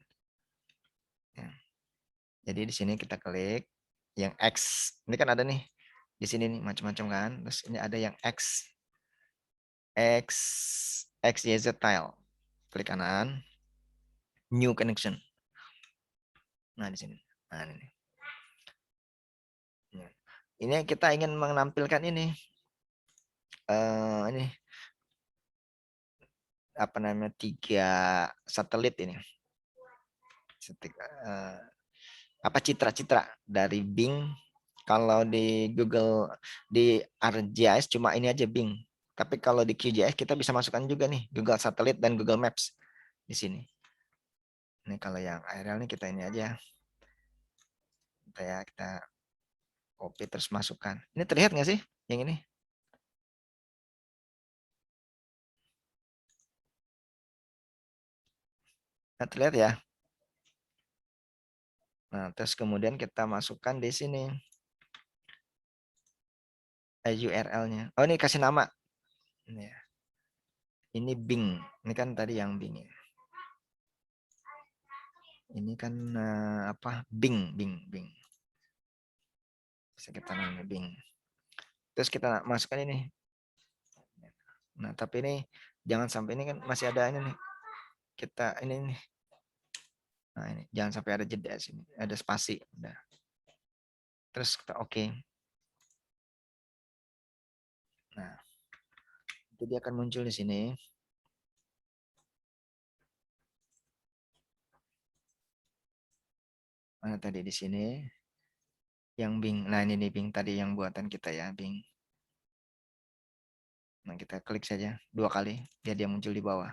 Ya. Jadi di sini kita klik yang X. Ini kan ada nih. Di sini nih macam-macam kan. Terus ini ada yang XYZ tile. Klik kanan. New connection. Nah, di sini. Nah, ini. Ini kita ingin menampilkan ini. Ini apa namanya 3 satelit ini. Apa citra-citra dari Bing. Kalau di Google di ArcGIS cuma ini aja Bing. Tapi kalau di QGIS kita bisa masukkan juga nih Google Satelit dan Google Maps di sini. Ini kalau yang aerial nih kita ini aja. Kita copy terus masukkan. Ini terlihat nggak sih yang ini? Nah, terlihat ya. Nah, terus kemudian kita masukkan di sini URL-nya. Oh, ini kasih nama. Ini Bing. Ini kan tadi yang Bing ya. Ini kan apa? Bing. Bisa kita namanya Bing. Terus kita masukkan ini. Nah, tapi ini jangan sampai ini kan masih ada ini nih. Kita ini nih. Nah, ini jangan sampai ada jeda sini, ada spasi. Udah. Terus kita oke. Nah, itu dia akan muncul di sini. Mana tadi di sini? Yang Bing. Nah, ini nih Bing tadi yang buatan kita ya, Bing. Nah, kita klik saja 2 kali, biar dia muncul di bawah.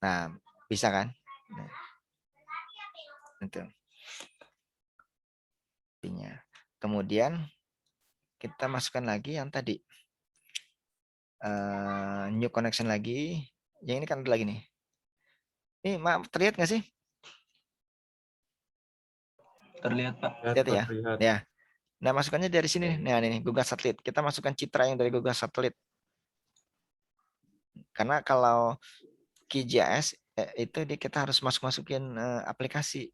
Nah, bisa kan? Nah. Itu. Kemudian kita masukkan lagi yang tadi. New connection lagi. Yang ini kan ada lagi nih. Ini maaf, terlihat nggak sih? Terlihat, Pak. Lihat ya. Ya. Nah, masukannya dari sini. Nah, ini Google Satelit. Kita masukkan citra yang dari Google Satelit. Karena kalau QGIS itu kita harus masukin aplikasi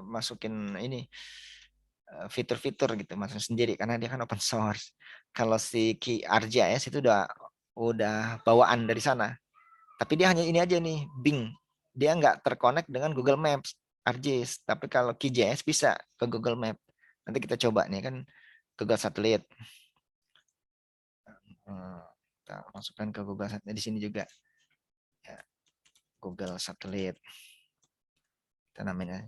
masukin ini fitur-fitur gitu masukin sendiri karena dia kan open source. Kalau si ArcGIS itu udah bawaan dari sana. Tapi dia hanya ini aja nih, Bing. Dia nggak terkonek dengan Google Maps, ArcGIS. Tapi kalau QGIS bisa ke Google Map. Nanti kita coba nih kan Google Satelit. Kita masukkan ke Google Satelit di sini juga. Ya, Google Satelit. Kita namanya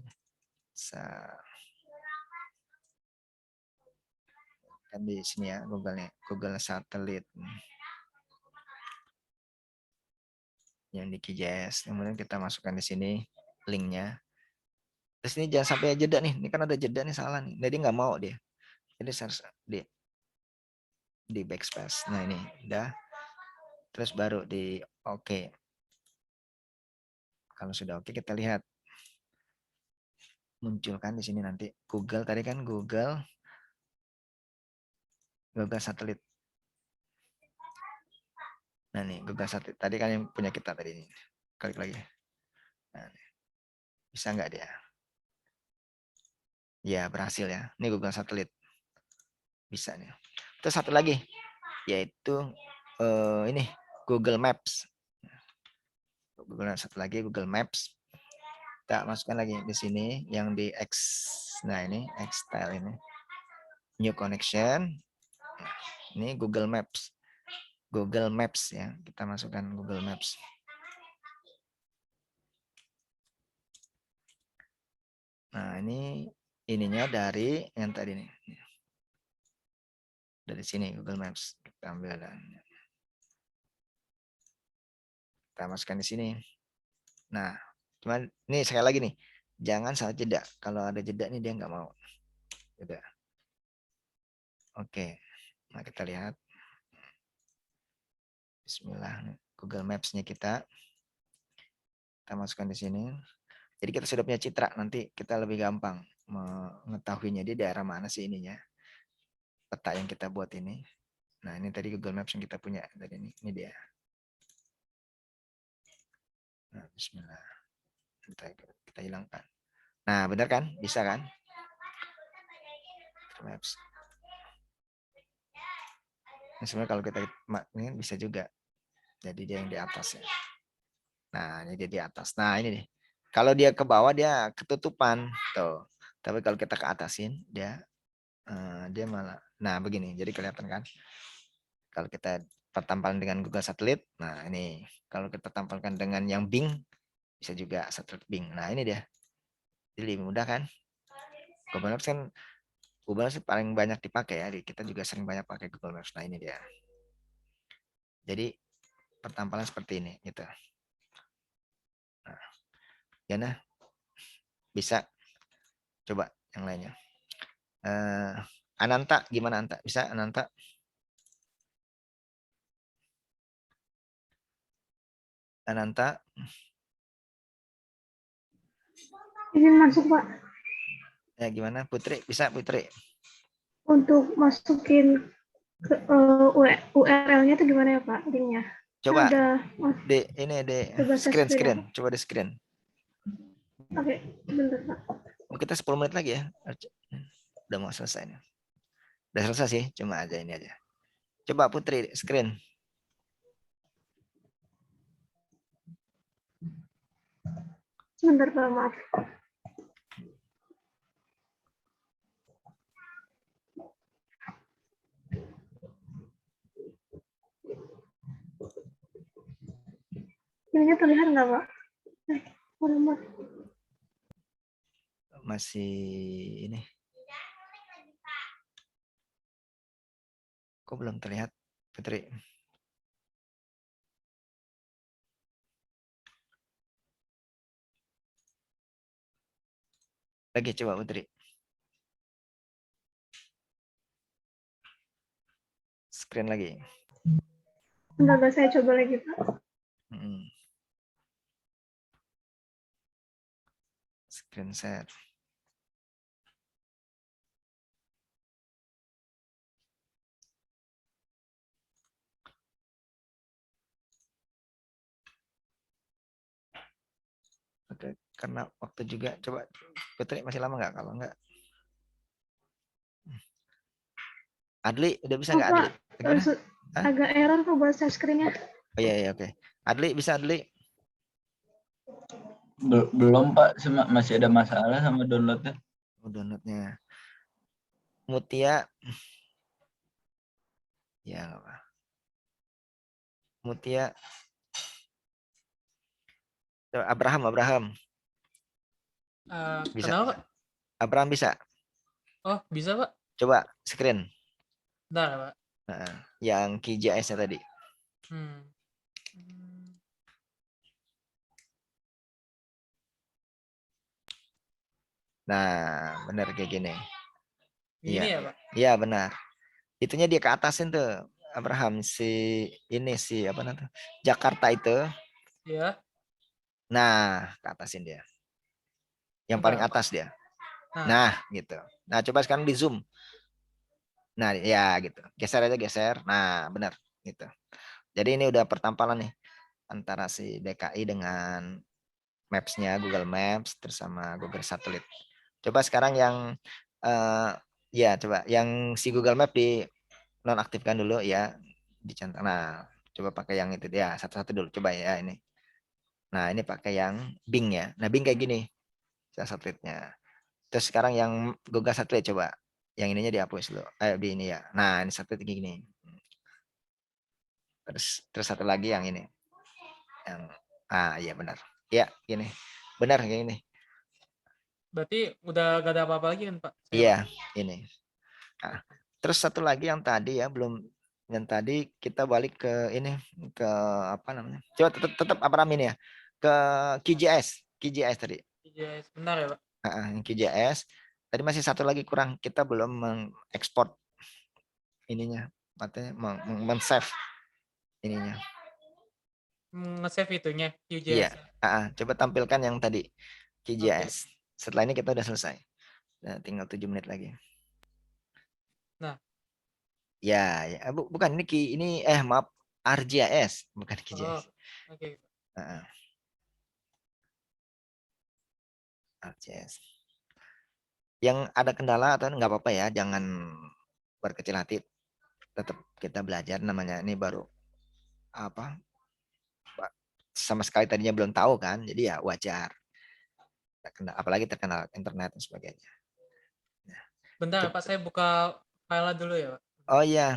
kan di sini ya Google Satelit. Yang di QGIS. Kemudian kita masukkan di sini linknya. Terus ini jangan sampai jeda nih. Ini kan ada jeda nih salah nih. Jadi nggak mau dia. Jadi harus di backspace. Nah ini udah. Terus baru di oke. Kalau sudah oke kita lihat. Munculkan di sini nanti Google tadi kan Google Satelit. Nah nih Google Satelit tadi kan yang punya kita tadi ini. Klik lagi. Nah, bisa nggak dia? Ya berhasil ya. Ini Google Satelit. Bisa nih. Terus satu lagi yaitu ini Google Maps. Satu lagi Google Maps. Kita masukkan lagi di sini yang di X. Nah ini X style ini. New connection. Ini Google Maps. Google Maps ya. Kita masukkan Google Maps. Nah ini ininya dari yang tadi nih. Dari sini Google Maps kita ambil dan kita masukkan di sini. Nah, cuman ini sekali lagi nih, jangan salah jeda. Kalau ada jeda nih dia nggak mau. Jeda. Oke, nah kita lihat. Bismillah, Google Maps-nya kita masukkan di sini. Jadi kita sudah punya citra, nanti kita lebih gampang mengetahuinya di daerah mana sih ininya. Peta yang kita buat ini. Nah, ini tadi Google Maps yang kita punya tadi ini dia. Nah, bismillah. Kita hilangkan. Nah, benar kan? Bisa kan? Maps. Nah, sebenarnya kalau kita ini bisa juga. Jadi dia yang di atas ya. Nah, ini dia di atas. Nah, ini nih. Kalau dia ke bawah dia ketutupan tuh. Tapi kalau kita ke atasin dia malah. Nah, begini. Jadi kelihatan kan? Kalau kita tampalkan dengan Google Satelit, nah ini kalau kita tampalkan dengan yang Bing bisa juga satelit Bing. Nah, ini dia. Jadi lebih mudah kan? Google Maps kan Google Maps paling banyak dipakai ya. Kita juga sering banyak pakai Google Maps. Nah, ini dia. Jadi pertampalan seperti ini gitu. Nah, ya nah. Bisa coba yang lainnya. Ananta gimana Anta? Bisa Ananta? Ananta? Izin masuk, Pak. Ya gimana Putri? Bisa Putri? Untuk masukin ke URL-nya itu gimana ya, Pak? Linknya. Coba Ada ini bahasa screen. Coba di screen. Oke, bentar, Pak. Kita 10 menit lagi ya. Udah mau selesai nih. Udah selesai sih, cuma aja ini aja. Coba Putri screen. Sebentar, Pak, maaf. Ininya terlihat nggak, Pak? Masih ini. Kok belum terlihat, Putri? Lagi coba Putri. Screen lagi. Bentar, saya coba lagi, Pak. Screen share. Oke, karena waktu juga coba Putri masih lama nggak? Kalau nggak, Adli udah bisa nggak Adli? Gimana? Agak error Pak buat share screen-nya. Oh iya oke. Adli bisa Adli? Belum Pak, masih ada masalah sama downloadnya. Downloadnya. Mutia. Ya nggak apa. Mutia. Abraham. Bisa. Kenapa Pak? Abraham bisa. Oh bisa Pak. Coba screen. Bentar Pak. Nah, yang QGIS-nya tadi. Nah, benar kayak gini. Ini ya Pak? Iya benar. Itunya dia ke atasin tuh. Abraham apa namanya? Jakarta itu. Iya. Nah, ke atasin dia. Yang paling atas dia. Nah, gitu. Nah, coba sekarang di zoom. Nah, ya gitu. Geser aja geser. Nah, benar gitu. Jadi ini udah pertampalan nih antara si DKI dengan Maps-nya Google Maps terus sama Google Satelit. Coba sekarang yang coba yang si Google Map di nonaktifkan dulu ya, dicentang. Nah, coba pakai yang itu dia satu-satu dulu coba ya ini. Nah, ini pakai yang Bing ya. Nah, Bing kayak gini. Satelitnya. Terus sekarang yang Google Satelit coba. Yang ininya dihapus dulu. Di ini ya. Nah, ini satelit gini. Terus satu lagi yang ini. Yang iya benar. Ya, gini. Benar kayak gini. Berarti udah gak ada apa-apa lagi kan Pak? Iya, ini. Nah, Terus satu lagi yang tadi ya belum, yang tadi kita balik ke ini, ke apa namanya? Coba tetap apa namanya ya? Ke QGIS tadi. QGIS, benar ya Pak? Yang QGIS. Tadi masih satu lagi kurang, kita belum mengekspor ininya, artinya men-save ininya. Nge-save itunya Iya, QGIS. coba tampilkan yang tadi QGIS. Setelah ini kita udah selesai. Nah, tinggal 7 menit lagi. Nah, Ya, bukan ini maaf, ArcGIS, bukan QGIS. Oke. ArcGIS. Yang ada kendala atau nggak apa-apa ya, jangan berkecil hati. Tetap kita belajar, namanya ini baru apa? Sama sekali tadinya belum tahu kan, jadi ya wajar. Apalagi terkenal internet dan sebagainya. Bentar ya Pak, saya buka file dulu ya Pak. Oh iya.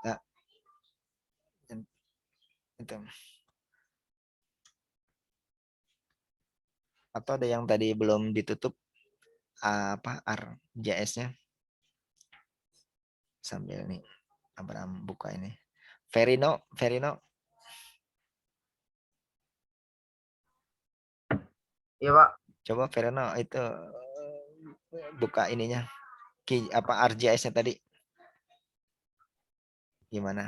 Nah, itu. Atau ada yang tadi belum ditutup apa ArcGIS-nya? Sambil nih Abraham buka ini. Verino. Iya Pak. Coba Verino itu buka ininya. ArcGIS-nya tadi. Gimana?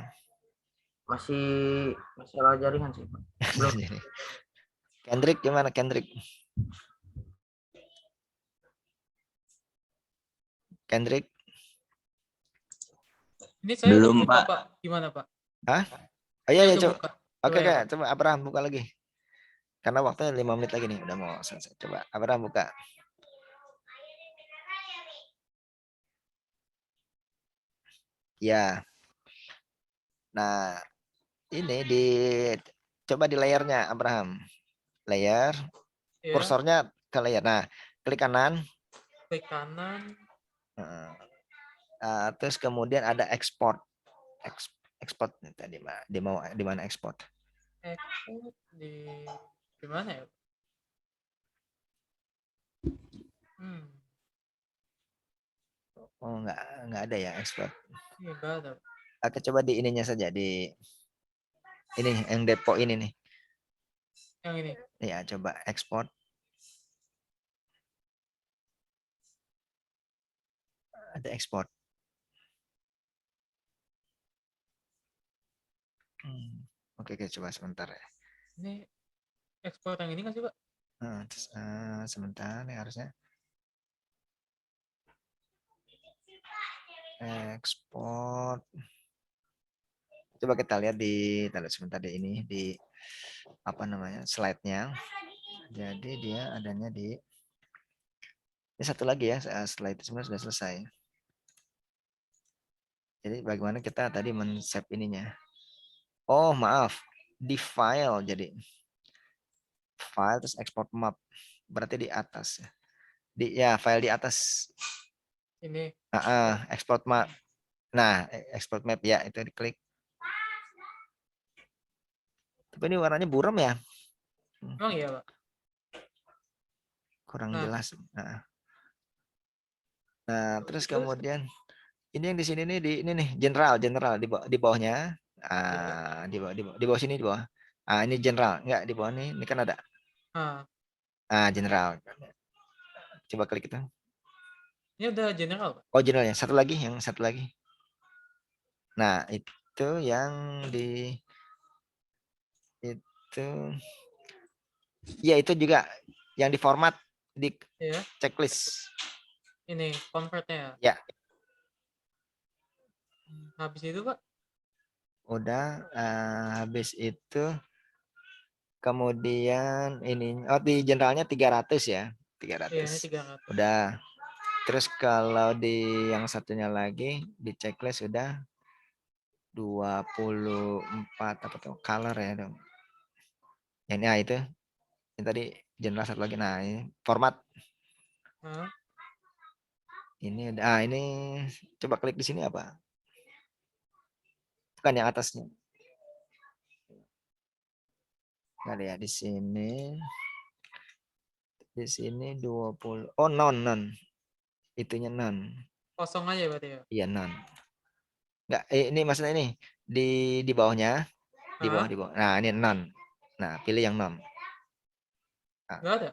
Masih masalah jaringan sih Pak. Belum. Kendrick gimana Kendrick? Ini saya Belum, buka, Pak. Pak. Gimana Pak? Hah? Oh iya, Saya udah coba. buka. Oke, Coba ya, Pak. coba Abraham buka lagi. Karena waktunya 5 menit lagi nih, udah mau selesai. Coba Abraham buka. Ya. Nah, ini coba di layarnya Abraham. Layer, Ya. kursornya ke layar. Nah, klik kanan. Klik kanan. Terus kemudian ada export. Export tadi di mana export? Export di mana ya? Oh, nggak ada ya export. Iya, nggak ada. Oke, coba di ininya saja, di ini yang depo ini nih. Yang ini. Ya, coba export. Ada export. Oke, coba sebentar ya. Ini ekspor yang ini nggak sih Pak? Sebentar nih harusnya. Export. Coba kita lihat sebentar di ini, di apa namanya, slide-nya. Jadi dia adanya di ini satu lagi ya, slide itu sebenarnya sudah selesai. Jadi bagaimana kita tadi men-save ininya. Oh, maaf. Di file jadi. File terus export map. Berarti di atas ya. File di atas. Ini. Export map. Nah, export map ya, itu diklik. Tapi ini warnanya buram ya. Emang iya Pak? Kurang jelas. Nah, terus kemudian ini yang di sini nih, ini nih general di bawahnya. Di bawah sini di bawah. Ini general, enggak di bawah nih, ini kan ada. General. Coba klik itu. Ini udah general Pak? Oh, general ya. Satu lagi. Nah, itu yang ya itu juga yang di format di checklist. Ini convertnya ya. Habis itu Pak? Udah, habis itu kemudian ini di generalnya 300 ya, 300. Iya, ini 300. Udah. Terus kalau di yang satunya lagi di checklist sudah 24 apa tuh color ya dong. Ini itu yang tadi general satu lagi. Nah, ini format. Ini ini coba klik di sini apa? Bukan yang atasnya. Nggak ada ya di sini. Di sini 20. Oh, non. itunya none. Kosong aja berarti ya. Iya none. Enggak, ini maksudnya ini di bawahnya, di bawah. Nah, ini none. Nah, pilih yang none. Nah. Nggak ada.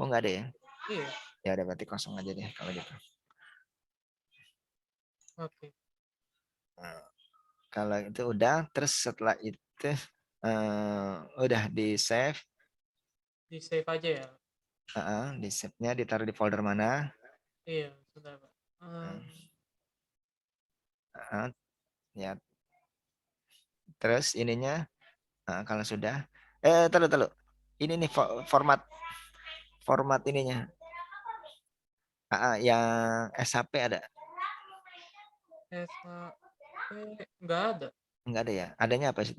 Oh, nggak ada ya? Iya. Ya udah berarti kosong aja deh kalau gitu. Oke. Nah, kalau itu udah, terus setelah itu udah di save. Di save aja ya. Di save-nya ditaruh di folder mana? Iya, sudah Pak. Ya. Terus ininya kalau sudah terlalu ini nih format ininya. Yang SHP ada? SHP nggak ada. Nggak ada ya? Adanya apa sih?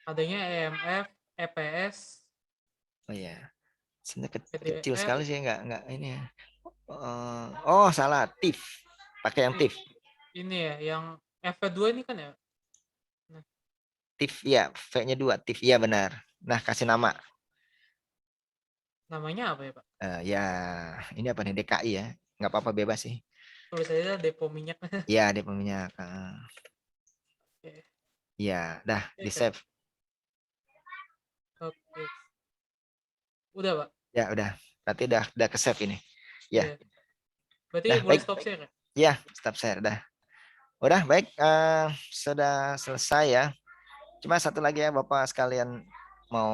Adanya EMF, EPS. Oh iya. Sebenarnya PDF. kecil sekali sih, nggak ini ya. Oh salah, TIFF. Pakai yang TIFF. Ini ya, yang F2 ini kan ya? Nah. TIFF ya, V-nya 2, TIFF ya benar. Nah, kasih nama. Namanya apa ya Pak? Ya, ini apa nih, DKI ya? Nggak apa-apa, bebas sih. Tulis aja depo minyak. Iya, depo minyak. Oke. Iya, dah di save. Oke. Udah Pak? Ya udah, berarti udah ke save ini. Ya. Berarti Dah, boleh baik. stop share ya? Iya, stop share dah. Udah baik, sudah selesai ya. Cuma satu lagi ya Bapak sekalian mau